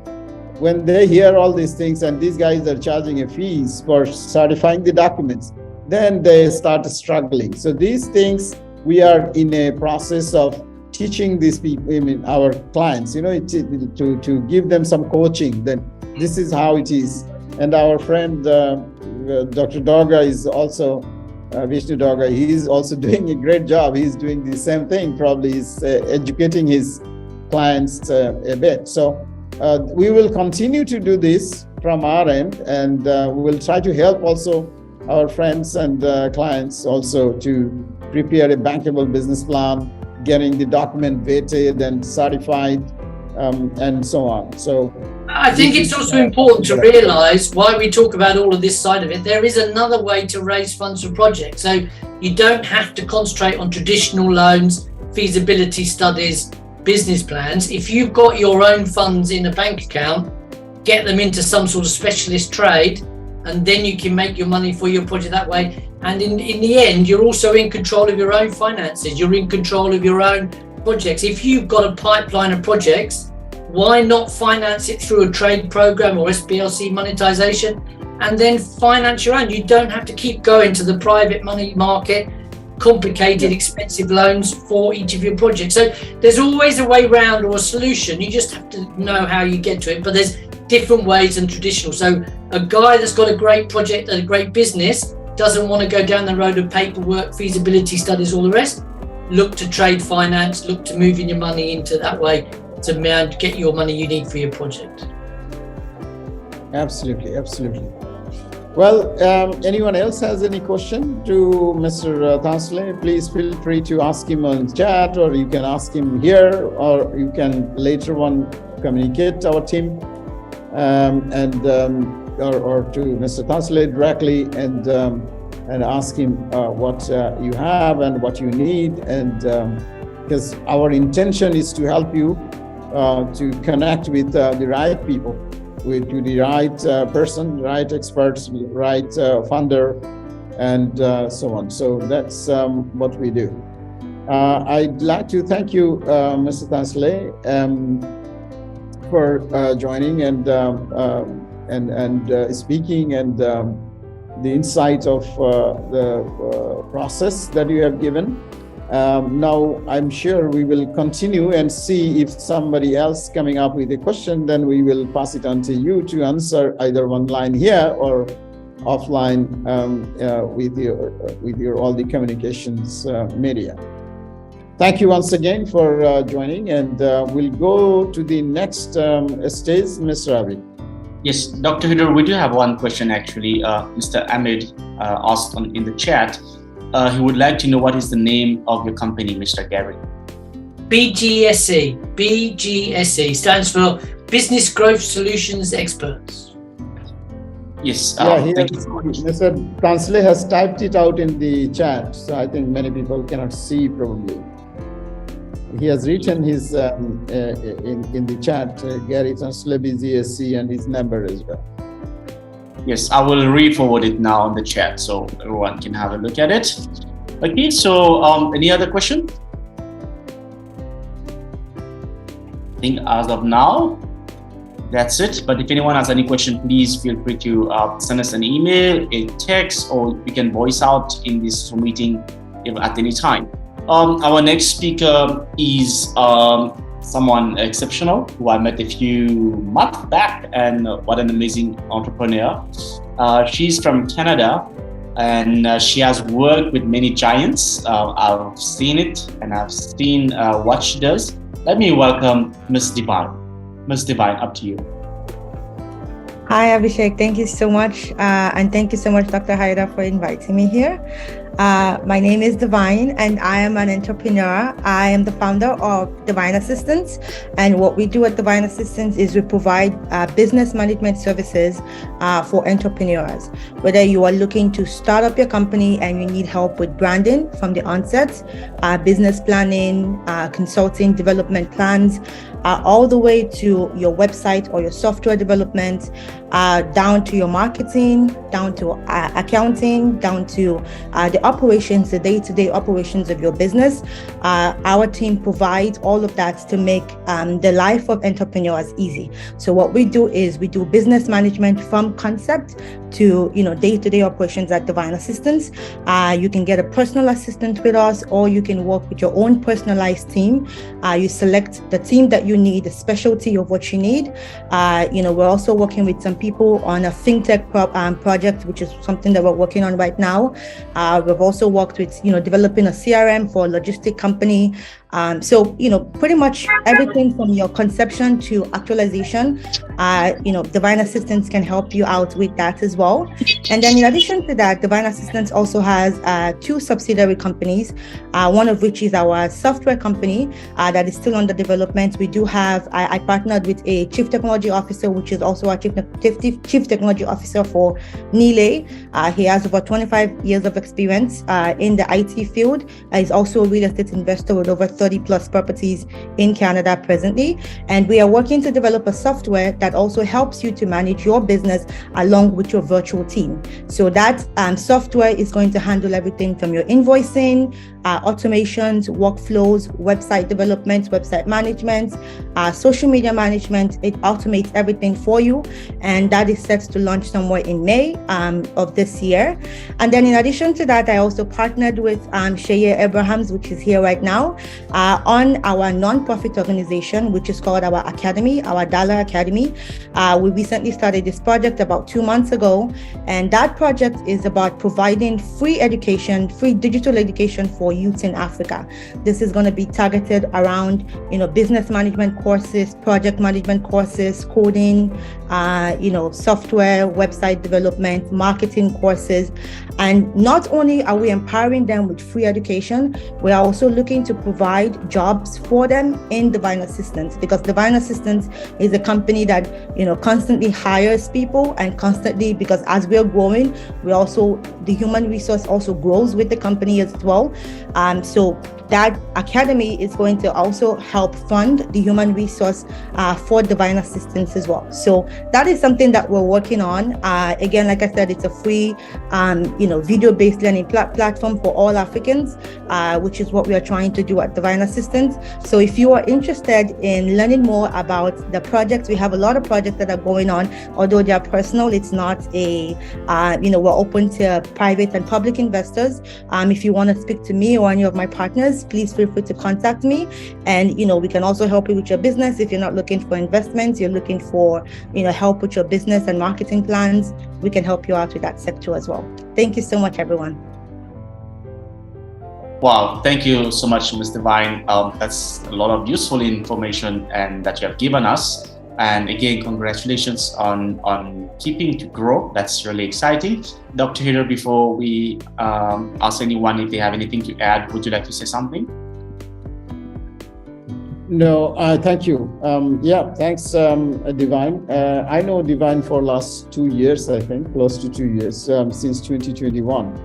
when they hear all these things and these guys are charging a fees for certifying the documents, then they start struggling. So these things, we are in a process of teaching these people, our clients, to give them some coaching. Then this is how it is. And our friend, Dr. Dorga is also, Vishnu Dorga, he is also doing a great job. He's doing the same thing, probably is educating his clients a bit. So we will continue to do this from our end, and we will try to help also our friends and clients also to prepare a bankable business plan, getting the document vetted and certified, and so on. So
I think it's also important to realize why we talk about all of this side of it. There is another way to raise funds for projects. So you don't have to concentrate on traditional loans, feasibility studies, business plans. If you've got your own funds in a bank account, get them into some sort of specialist trade, and then you can make your money for your project that way. And in the end, you're also in control of your own finances. You're in control of your own projects. If you've got a pipeline of projects, why not finance it through a trade program or SPLC monetization, and then finance your own? You don't have to keep going to the private money market, complicated, expensive loans for each of your projects. So there's always a way around or a solution. You just have to know how you get to it. But there's different ways than traditional. So a guy that's got a great project and a great business doesn't want to go down the road of paperwork, feasibility studies, all the rest. Look to trade finance, look to moving your money into that way to get your money you need for your project.
Absolutely, absolutely. Well, anyone else has any question to Mr. Tansley? Please feel free to ask him on chat, or you can ask him here, or you can later on communicate our team or to Mr. Tansley directly and ask him what you have and what you need, and because our intention is to help you to connect with the right people, with the right person, right experts, right funder, and so on. So that's what we do. I'd like to thank you, Mr. Tansley, for joining and speaking, and the insight of the process that you have given. Now, I'm sure we will continue and see if somebody else coming up with a question, then we will pass it on to you to answer either online here or offline with your all the communications media. Thank you once again for joining, and we'll go to the next stage, Mr. Ravi.
Yes, Dr. Haider, we do have one question actually. Mr. Ahmed asked in the chat. He would like to know what is the name of your company, Mr. Gary.
BGSE. BGSE stands for Business Growth Solutions Experts.
Yes.
Thank you so much. Mr. Tansley has typed it out in the chat, so I think many people cannot see probably. He has written his in the chat, Gary Tansley, BGSE, and his number as well.
Yes, I will re-forward it now on the chat so everyone can have a look at it. Okay, so any other question? I think as of now, that's it. But if anyone has any question, please feel free to send us an email, a text, or you can voice out in this meeting at any time. Our next speaker is someone exceptional who I met a few months back, and what an amazing entrepreneur. She's from Canada, and she has worked with many giants. I've seen it, and I've seen what she does. Let me welcome Ms. Divine. Ms. Divine, up to you.
Hi, Abhishek. Thank you so much. And thank you so much, Dr. Haider, for inviting me here. My name is Divine, and I am an entrepreneur. I am the founder of Divine Assistance. And what we do at Divine Assistance is we provide business management services for entrepreneurs. Whether you are looking to start up your company and you need help with branding from the onset, business planning, consulting, development plans, all the way to your website or your software development, down to your marketing, down to accounting, down to the operations, the day-to-day operations of your business. Our team provides all of that to make the life of entrepreneurs easy. So what we do is we do business management from concept to day-to-day operations at Divine Assistance. You can get a personal assistant with us, or you can work with your own personalized team. You select the team that you need, the specialty of what you need. We're also working with some people on a fintech project, which is something that we're working on right now. We've also worked with developing a CRM for a logistic company. So pretty much everything from your conception to actualization, Divine Assistance can help you out with that as well. And then in addition to that, Divine Assistance also has 2 subsidiary companies, one of which is our software company that is still under development. We do have, I partnered with a chief technology officer, which is also our chief technology officer for Nile. He has over 25 years of experience in the IT field. He's also a real estate investor with over 30 plus properties in Canada presently. And we are working to develop a software that also helps you to manage your business along with your virtual team. So that software is going to handle everything from your invoicing, automations, workflows, website development, website management, social media management. It automates everything for you. And that is set to launch somewhere in May of this year. And then in addition to that, I also partnered with Shaya Abrahams, which is here right now, on our nonprofit organization, which is called our Academy, our Dollar Academy. We recently started this project about 2 months ago. And that project is about providing free education, free digital education for youth in Africa. This is going to be targeted around, business management courses, project management courses, coding, software, website development, marketing courses. And not only are we empowering them with free education, we are also looking to provide jobs for them in Divine Assistance, because Divine Assistance is a company that, constantly hires people, and constantly, because as we're growing, the human resource also grows with the company as well. So that academy is going to also help fund the human resource for Divine Assistance as well. So that is something that we're working on. Again, like I said, it's a free, video-based learning platform for all Africans, which is what we are trying to do at Divine Assistance. So if you are interested in learning more about the projects, we have a lot of projects that are going on. Although they are personal, it's not we're open to private and public investors. If you want to speak to me or any of my partners, please feel free to contact me. And, we can also help you with your business. If you're not looking for investments, you're looking for, help with your business and marketing plans, we can help you out with that sector as well. Thank you so much, everyone.
Wow, thank you so much, Ms. Divine. That's a lot of useful information and that you have given us. And again, congratulations on keeping to grow. That's really exciting. Dr. Haider, before we ask anyone if they have anything to add, would you like to say something?
No, thank you. Thanks, Divine. I know Divine for last 2 years, I think, close to 2 years, since 2021.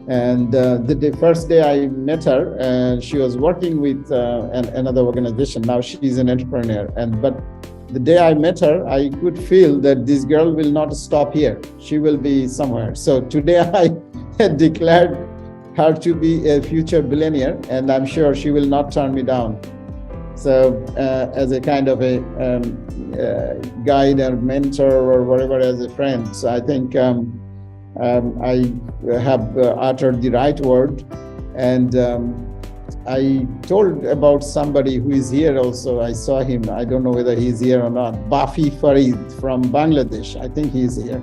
And the first day I met her, she was working with another organization. Now she's an entrepreneur. But the day I met her, I could feel that this girl will not stop here. She will be somewhere. So today I declared her to be a future billionaire, and I'm sure she will not turn me down. So as a kind of a guide or mentor or whatever, as a friend. So I think I have uttered the right word. And I told about somebody who is here also. I saw him. I don't know whether he's here or not. Bafi Farid from Bangladesh. I think he's here.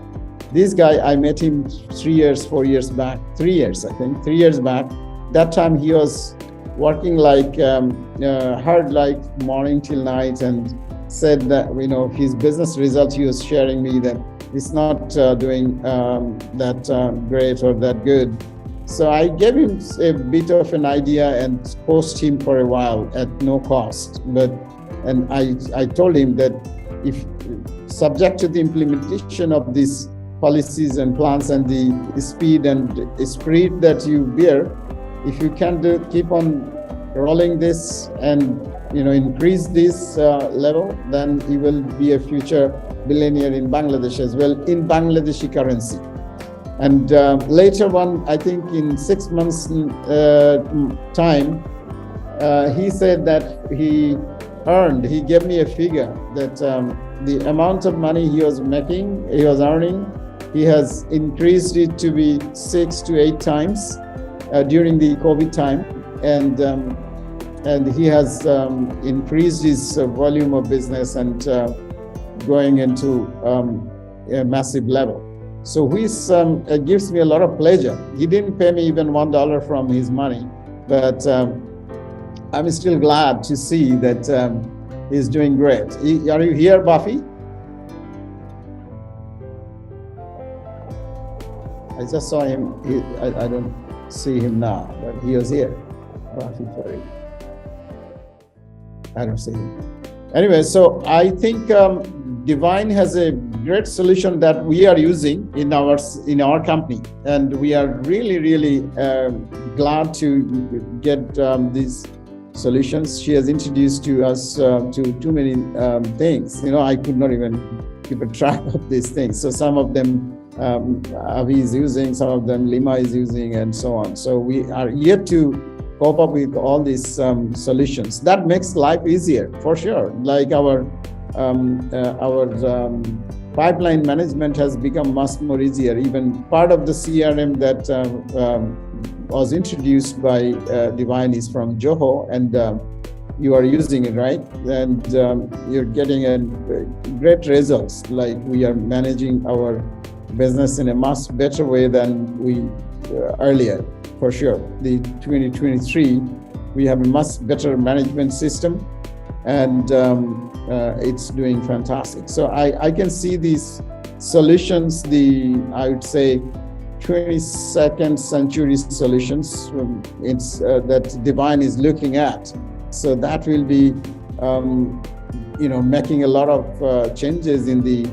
This guy, I met him 3 years, 4 years back. 3 years, I think. 3 years back. That time he was working like hard, like morning till night, and said that his business results he was sharing me that it's not doing that great or that good. So I gave him a bit of an idea and coached him for a while at no cost. And I told him that if subject to the implementation of these policies and plans and the speed and spirit that you bear, if you can keep on rolling this and increase this level, then you will be a future billionaire in Bangladesh as well, in Bangladeshi currency. And later on, I think in 6 months time, he said that he gave me a figure that the amount of money he was earning, he has increased it to be 6 to 8 times during the COVID time. And he has increased his volume of business and going into a massive level. So it gives me a lot of pleasure. He didn't pay me even $1 from his money, but I'm still glad to see that he's doing great. Are you here, Buffy? I just saw him. I don't see him now, but he was here. Buffy, sorry. I don't see him. Anyway, so I think Divine has a great solution that we are using in our company, and we are really glad to get these solutions. She has introduced to us to too many things. I could not even keep a track of these things. So some of them Avi is using, some of them Lima is using, and so on. So we are yet to cope up with all these solutions. That makes life easier for sure. Like our pipeline management has become much more easier. Even part of the CRM that was introduced by Divine is from Joho, and you are using it, right? And you're getting great results. Like we are managing our business in a much better way than we earlier, for sure. The 2023, we have a much better management system, and it's doing fantastic. So I can see these solutions, I would say 22nd century solutions that Divine is looking at. So that will be making a lot of changes in the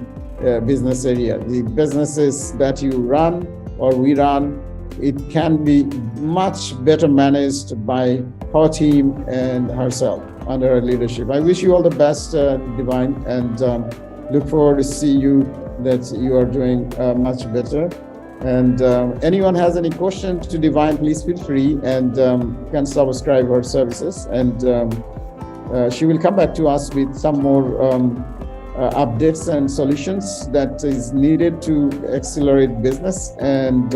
business area. The businesses that you run or we run, it can be much better managed by her team and herself under her leadership. I wish you all the best, Divine, and look forward to see you that you are doing much better. And anyone has any questions to Divine, please feel free and can subscribe her services. And she will come back to us with some more updates and solutions that is needed to accelerate business and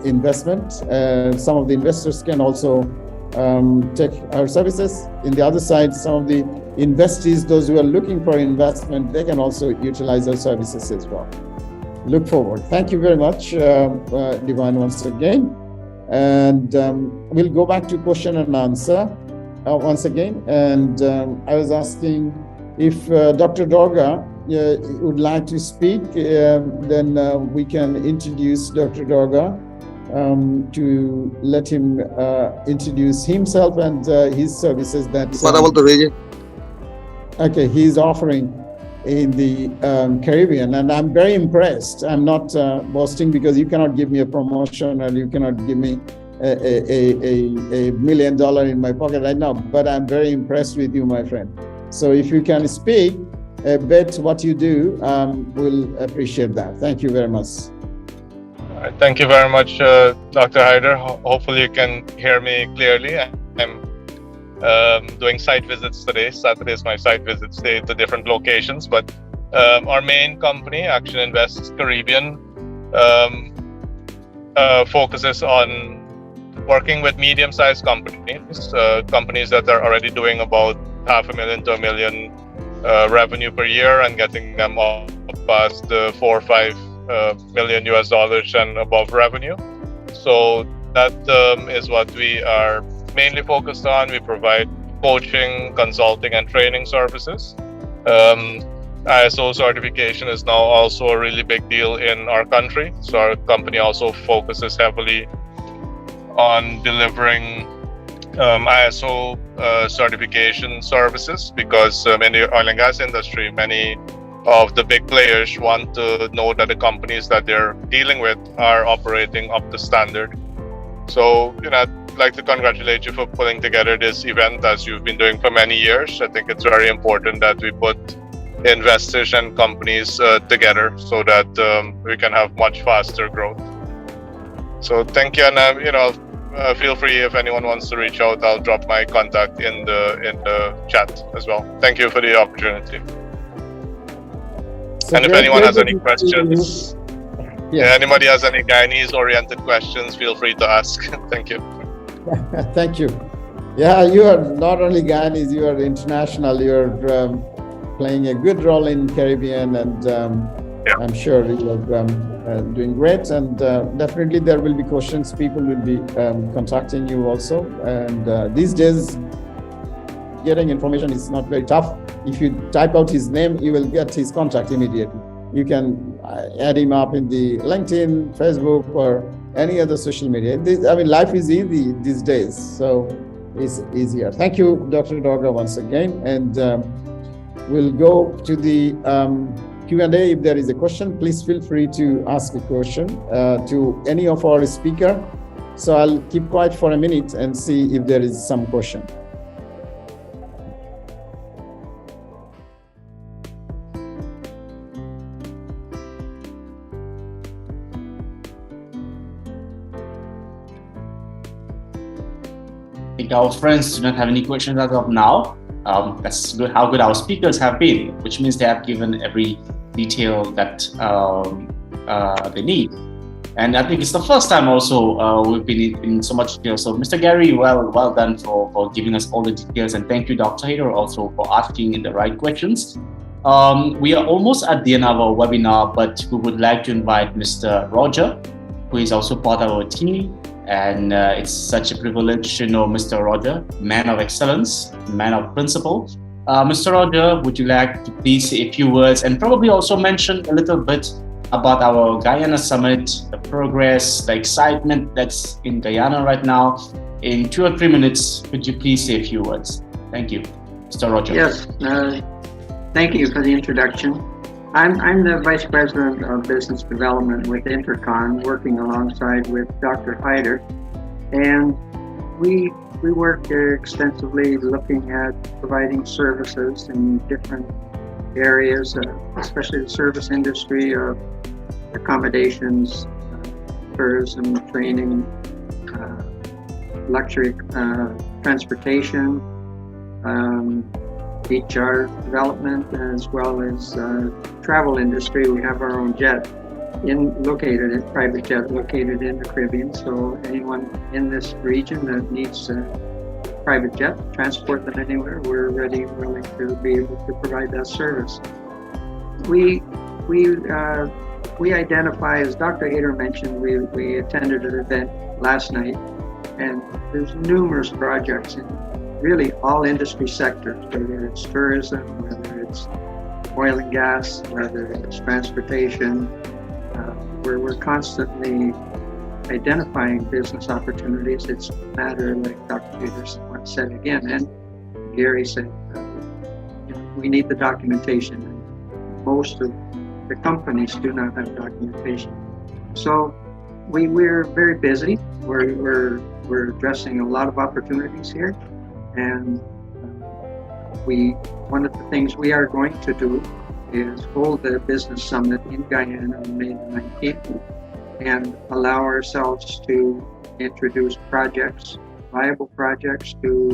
investment. Some of the investors can also take our services. In the other side, some of the investees, those who are looking for investment, they can also utilize our services as well. Look forward. Thank you very much, Divine, once again. And we'll go back to question and answer once again. And I was asking if Dr. Dorga would like to speak, then we can introduce Dr. Dorga to let him introduce himself and his services that okay, he's offering in the Caribbean. And I'm very impressed. I'm not boasting, because you cannot give me a promotion or you cannot give me $1 million in my pocket right now, but I'm very impressed with you, my friend. So if you can speak a bit what you do, we'll appreciate that. Thank you very much.
All right, thank you very much, Dr. Haider. Hopefully you can hear me clearly. I'm doing site visits today. Saturday is my site visits day to different locations. But our main company, Action Invest Caribbean, focuses on working with medium-sized companies, companies that are already doing about $500,000 to $1 million revenue per year, and getting them up past the $4 or $5 million US dollars and above revenue. So that is what we are mainly focused on. We provide coaching, consulting, and training services. ISO certification is now also a really big deal in our country. So our company also focuses heavily on delivering ISO certification services, because in the oil and gas industry, many of the big players want to know that the companies that they're dealing with are operating up to standard. So, I'd like to congratulate you for putting together this event, as you've been doing for many years. I think it's very important that we put investors and companies together so that we can have much faster growth. So thank you, and feel free if anyone wants to reach out. I'll drop my contact in the chat as well. Thank you for the opportunity. And if anyone has any questions, anybody has any Guyanese-oriented questions, feel free to ask. Thank you.
Thank you. Yeah, you are not only Guyanese, you are international. You are playing a good role in Caribbean, and I'm sure you are doing great. And definitely there will be questions. People will be contacting you also. And these days, getting information is not very tough. If you type out his name, you will get his contact immediately. You can add him up in the LinkedIn, Facebook, or any other social media. Life is easy these days, so it's easier. Thank you, Dr. Dogra, once again. And we'll go to the Q&A. If there is a question, please feel free to ask a question to any of our speaker. So I'll keep quiet for a minute and see if there is some question.
I think our friends do not have any questions as of now. That's good. How good our speakers have been, which means they have given every detail that they need. And I think it's the first time also we've been in so much detail. So Mr. Gary, well done for giving us all the details, and thank you, Dr. Haider, also for asking the right questions. We are almost at the end of our webinar, but we would like to invite Mr. Roger, who is also part of our team. And it's such a privilege to know Mr. Roger, man of excellence, man of principle. Mr. Roger, would you like to please say a few words and probably also mention a little bit about our Guyana Summit, the progress, the excitement that's in Guyana right now? In 2 or 3 minutes, could you please say a few words? Thank you. Mr. Roger.
Yes, thank you for the introduction. I'm the Vice President of Business Development with Intercon, working alongside with Dr. Haider, and we work extensively looking at providing services in different areas, especially the service industry, accommodations, tourism, training, luxury transportation, HR development, as well as travel industry. We have our own jet private jet located in the Caribbean. So anyone in this region that needs a private jet, transport them anywhere, we're ready and willing to be able to provide that service. We identify, as Dr. Haider mentioned, we attended an event last night, and there's numerous projects in really all industry sectors, whether it's tourism, whether it's oil and gas, whether it's transportation, where we're constantly identifying business opportunities. It's a matter, like Dr. Haider said again, and Gary said, we need the documentation. And most of the companies do not have documentation. So we're very busy. We're addressing a lot of opportunities here. And one of the things we are going to do is hold the business summit in Guyana on May the 19th and allow ourselves to introduce projects, viable projects, to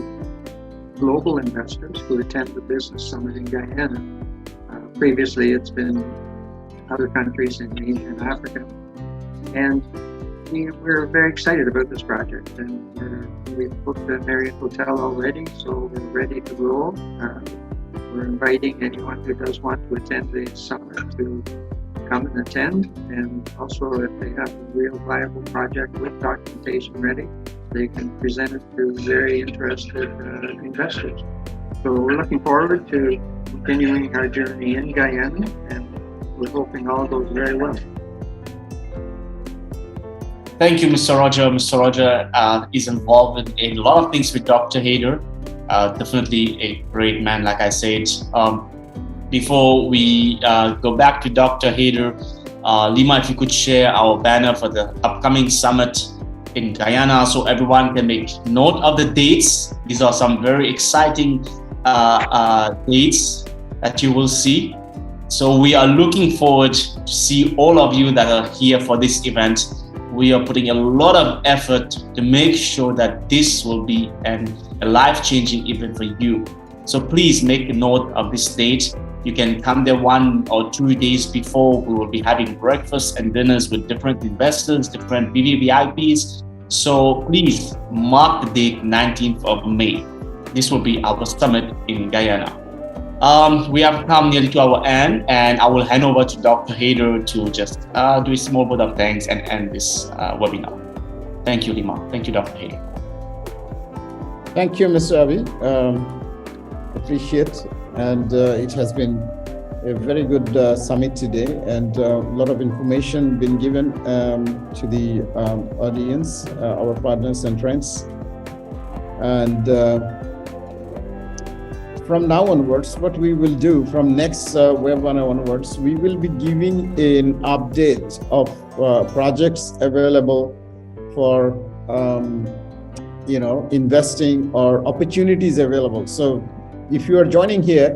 global investors who attend the Business Summit in Guyana. Previously, it's been other countries in Asia and Africa. And we're very excited about this project, and we've booked a Marriott hotel already, so we're ready to roll. We're inviting anyone who does want to attend the summit to come and attend, and also if they have a real viable project with documentation ready, they can present it to very interested investors. So we're looking forward to continuing our journey in Guyana, and we're hoping all goes very well.
Thank you, Mr. Roger. Mr. Roger is involved in a lot of things with Dr. Haider. Definitely a great man, like I said. Before we go back to Dr. Haider, Lima, if you could share our banner for the upcoming summit in Guyana so everyone can make note of the dates. These are some very exciting dates that you will see. So we are looking forward to see all of you that are here for this event. We are putting a lot of effort to make sure that this will be a life-changing event for you. So please make a note of this date. You can come there 1 or 2 days before. We will be having breakfast and dinners with different investors, different VVIPs. So please mark the date 19th of May. This will be our summit in Guyana. We have come nearly to our end, and I will hand over to Dr. Haider to just do a small vote of thanks and end this webinar. Thank you, Lima. Thank you, Dr. Haider.
Thank you, Mr. Avi. Appreciate, and it has been a very good summit today, and a lot of information been given to the audience, our partners and friends. And from now onwards, what we will do from next webinar onwards, we will be giving an update of projects available for investing or opportunities available. So if you are joining here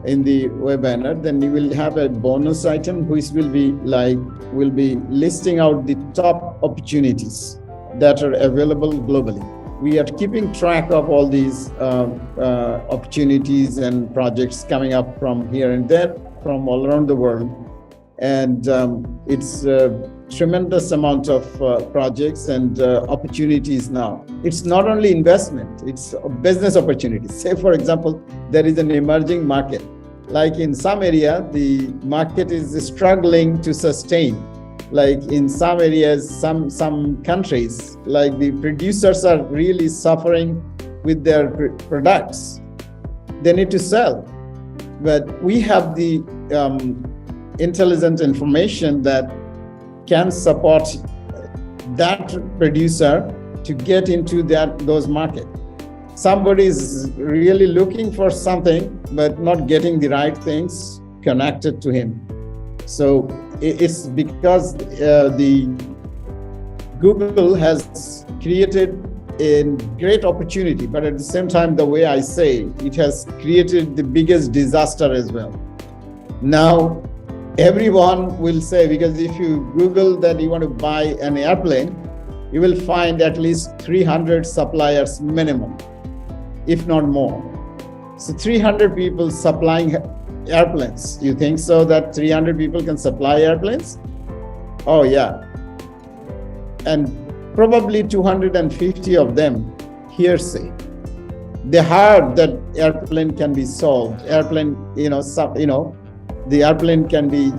in the webinar, then you will have a bonus item which will be listing out the top opportunities that are available globally. We are keeping track of all these opportunities and projects coming up from here and there, from all around the world. And it's a tremendous amount of projects and opportunities now. It's not only investment, it's business opportunities. Say, for example, there is an emerging market. Like in some area, the market is struggling to sustain. Like in some areas, some countries, like the producers are really suffering with their products. They need to sell. But we have the intelligent information that can support that producer to get into those markets. Somebody is really looking for something, but not getting the right things connected to him. So it's because the Google has created a great opportunity, but at the same time, the way I say, it has created the biggest disaster as well. Now, everyone will say, because if you Google that you want to buy an airplane, you will find at least 300 suppliers minimum, if not more. So 300 people supplying airplanes. You think so that 300 people can supply airplanes? Oh yeah. And probably 250 of them hearsay. They heard that airplane can be sold. Airplane, the airplane can be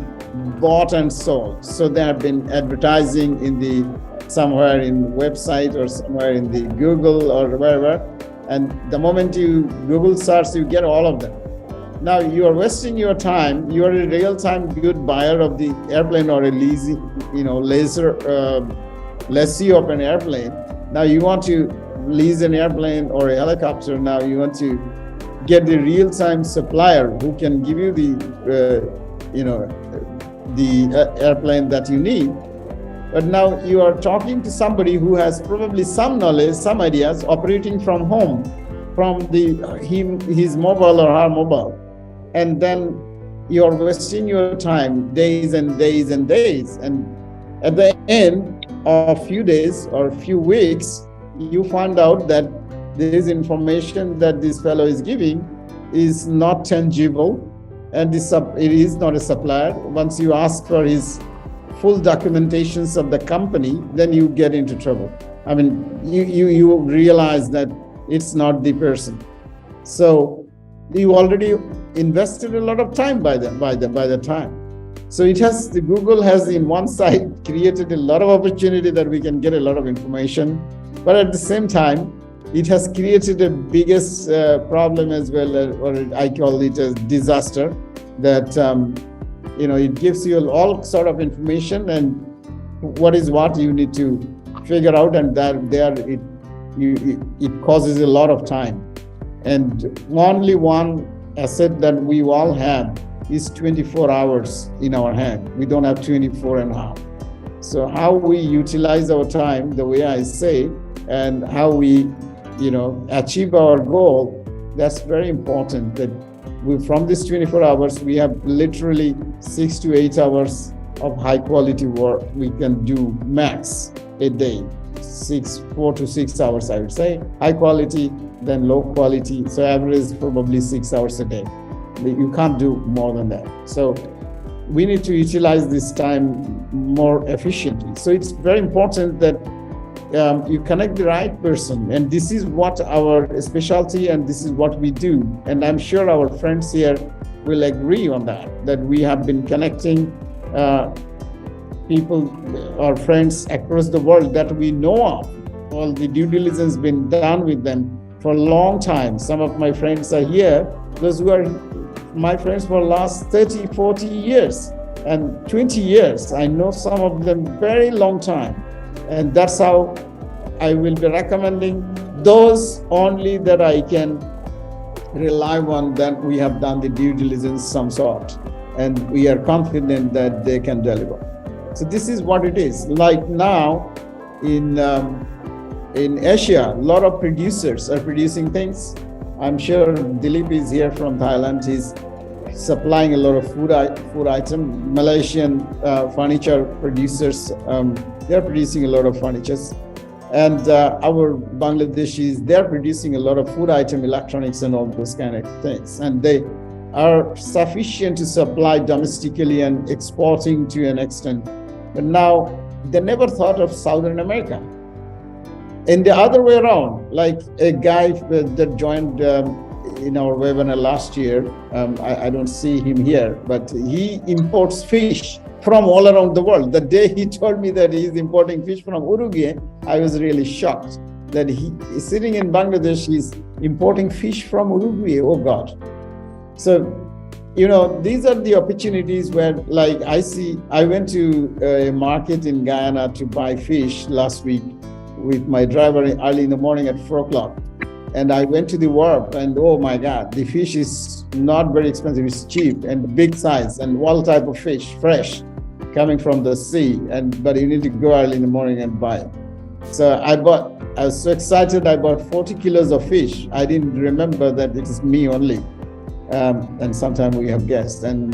bought and sold. So they have been advertising in the somewhere in website or somewhere in the Google or wherever. And the moment you Google search, you get all of them. Now you are wasting your time. You are a real-time good buyer of the airplane or a lessee of an airplane. Now you want to lease an airplane or a helicopter. Now you want to get the real-time supplier who can give you the airplane that you need. But now you are talking to somebody who has probably some knowledge, some ideas, operating from home, from his mobile or her mobile. And then you're wasting your time days and days and days. And at the end of a few days or a few weeks, you find out that this information that this fellow is giving is not tangible, and it is not a supplier. Once you ask for his full documentations of the company, then you get into trouble. I mean, you realize that it's not the person. So you already invested a lot of time by the time. So Google has in one side created a lot of opportunity that we can get a lot of information, but at the same time, it has created a biggest problem as well, or I call it a disaster, that it gives you all sort of information, and what you need to figure out, and it causes a lot of time. And only one asset that we all have is 24 hours in our hand. We don't have 24 and a half. So how we utilize our time, the way I say, and how we achieve our goal, that's very important. That from this 24 hours, we have literally 6 to 8 hours of high quality work we can do max a day. 4 to 6 hours, I would say. High quality, then low quality. So average probably 6 hours a day. You can't do more than that. So we need to utilize this time more efficiently. So it's very important that you connect the right person, and this is what our specialty, and this is what we do. And I'm sure our friends here will agree on that we have been connecting people, our friends across the world that we know of. All the due diligence been done with them for a long time. Some of my friends are here, those who are my friends for the last 30, 40 years and 20 years. I know some of them very long time. And that's how I will be recommending those only that I can rely on, that we have done the due diligence some sort, and we are confident that they can deliver. So this is what it is. Like now in Asia, a lot of producers are producing things. I'm sure Dilip is here from Thailand. He's supplying a lot of food item. Malaysian furniture producers, they're producing a lot of furnitures. And our Bangladeshis, they're producing a lot of food item, electronics, and all those kind of things. And they are sufficient to supply domestically and exporting to an extent. But now they never thought of Southern America. And the other way around, like a guy that joined in our webinar last year, I don't see him here, but he imports fish from all around the world. The day he told me that he's importing fish from Uruguay, I was really shocked that he is sitting in Bangladesh, he's importing fish from Uruguay. Oh God. So, these are the opportunities where, like, I went to a market in Guyana to buy fish last week with my driver early in the morning at 4 o'clock. And I went to the wharf, and oh my God, the fish is not very expensive. It's cheap and big size and all type of fish, fresh, coming from the sea. But you need to go early in the morning and buy it. So I was so excited. I bought 40 kilos of fish. I didn't remember that it is me only. And sometimes we have guests, and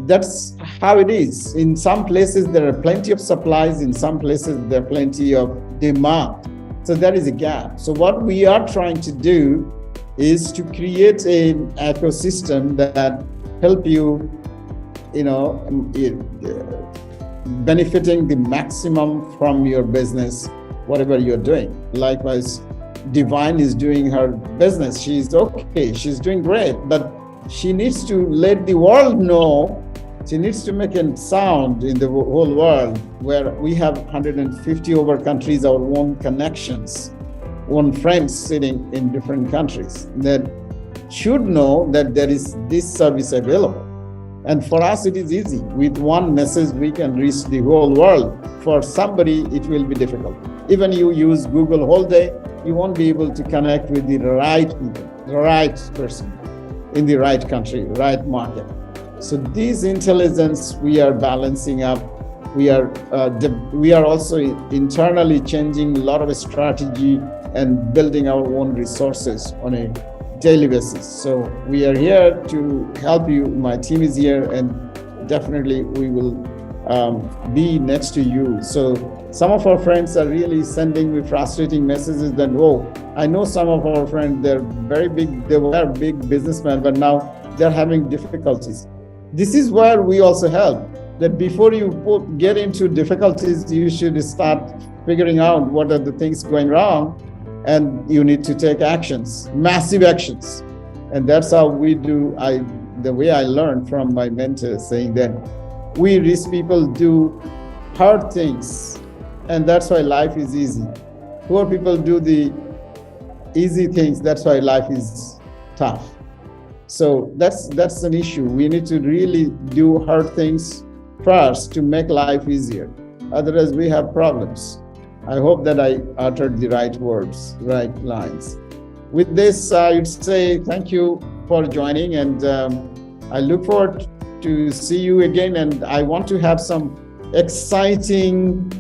that's how it is. In some places there are plenty of supplies, in some places there are plenty of demand. So there is a gap. So what we are trying to do is to create an ecosystem that help you, benefiting the maximum from your business, whatever you're doing. Likewise, Divine is doing her business. She's okay, she's doing great, but she needs to let the world know. She needs to make a sound in the whole world, where we have 150 over countries, our own connections, own friends sitting in different countries that should know that there is this service available. And for us, it is easy. With one message, we can reach the whole world. For somebody, it will be difficult. Even you use Google whole day, you won't be able to connect with the right people, the right person, in the right country, right market. So this intelligence we are balancing up. We are also internally changing a lot of strategy and building our own resources on a daily basis. So we are here to help you. My team is here, and definitely we will be next to you. So some of our friends are really sending me frustrating messages that, oh, I know some of our friends, they were big businessmen, but now they're having difficulties. This is where we also help, that before you get into difficulties, you should start figuring out what are the things going wrong, and you need to take actions, massive actions. And that's how we do. The way I learned from my mentor, saying that we rich people do hard things, and that's why life is easy. Poor people do the easy things, that's why life is tough. So that's an issue. We need to really do hard things first to make life easier. Otherwise, we have problems. I hope that I uttered the right words, right lines. With this, I would say thank you for joining, and I look forward to see you again. And I want to have some exciting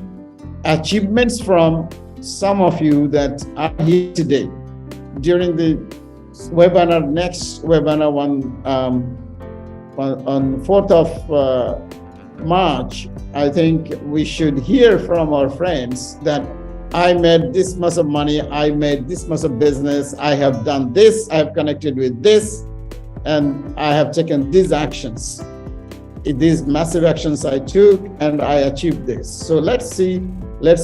achievements from some of you that are here today. During the webinar, next webinar on 4th of March, I think we should hear from our friends that I made this much of money, I made this much of business, I have done this, I have connected with this, and I have taken these actions. These massive actions I took, and I achieved this. So let's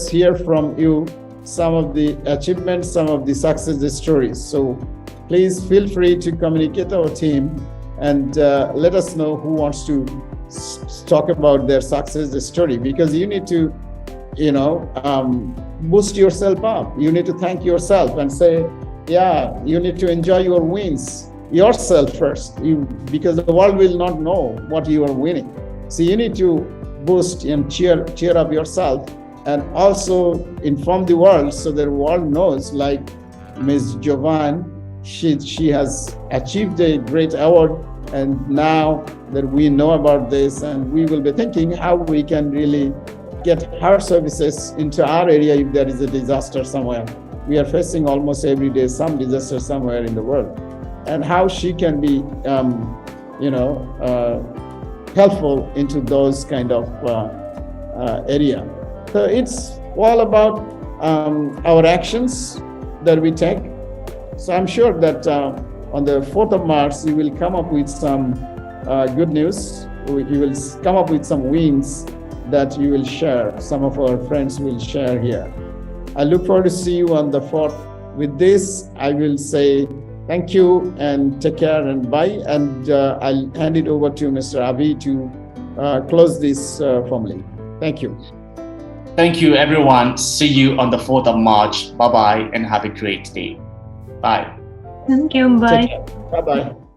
hear from you some of the achievements, some of the success stories. So please feel free to communicate our team and let us know who wants to talk about their success story, because you need to, boost yourself up. You need to thank yourself and say, yeah, you need to enjoy your wins yourself first, because the world will not know what you are winning. So you need to boost and cheer up yourself, and also inform the world so the world knows, like Ms. Jovan, she has achieved a great award, and now that we know about this, and we will be thinking how we can really get her services into our area if there is a disaster somewhere. We are facing almost every day some disaster somewhere in the world, and how she can be, helpful into those kind of area. So it's all about our actions that we take. So I'm sure that on the 4th of March, you will come up with some good news. You will come up with some wins that you will share. Some of our friends will share here. I look forward to see you on the 4th. With this, I will say thank you and take care and bye. And I'll hand it over to Mr. Avi to close this formally. Thank you.
Thank you, everyone. See you on the 4th of March. Bye-bye and have a great day. Bye.
Thank you. Bye.
Bye-bye.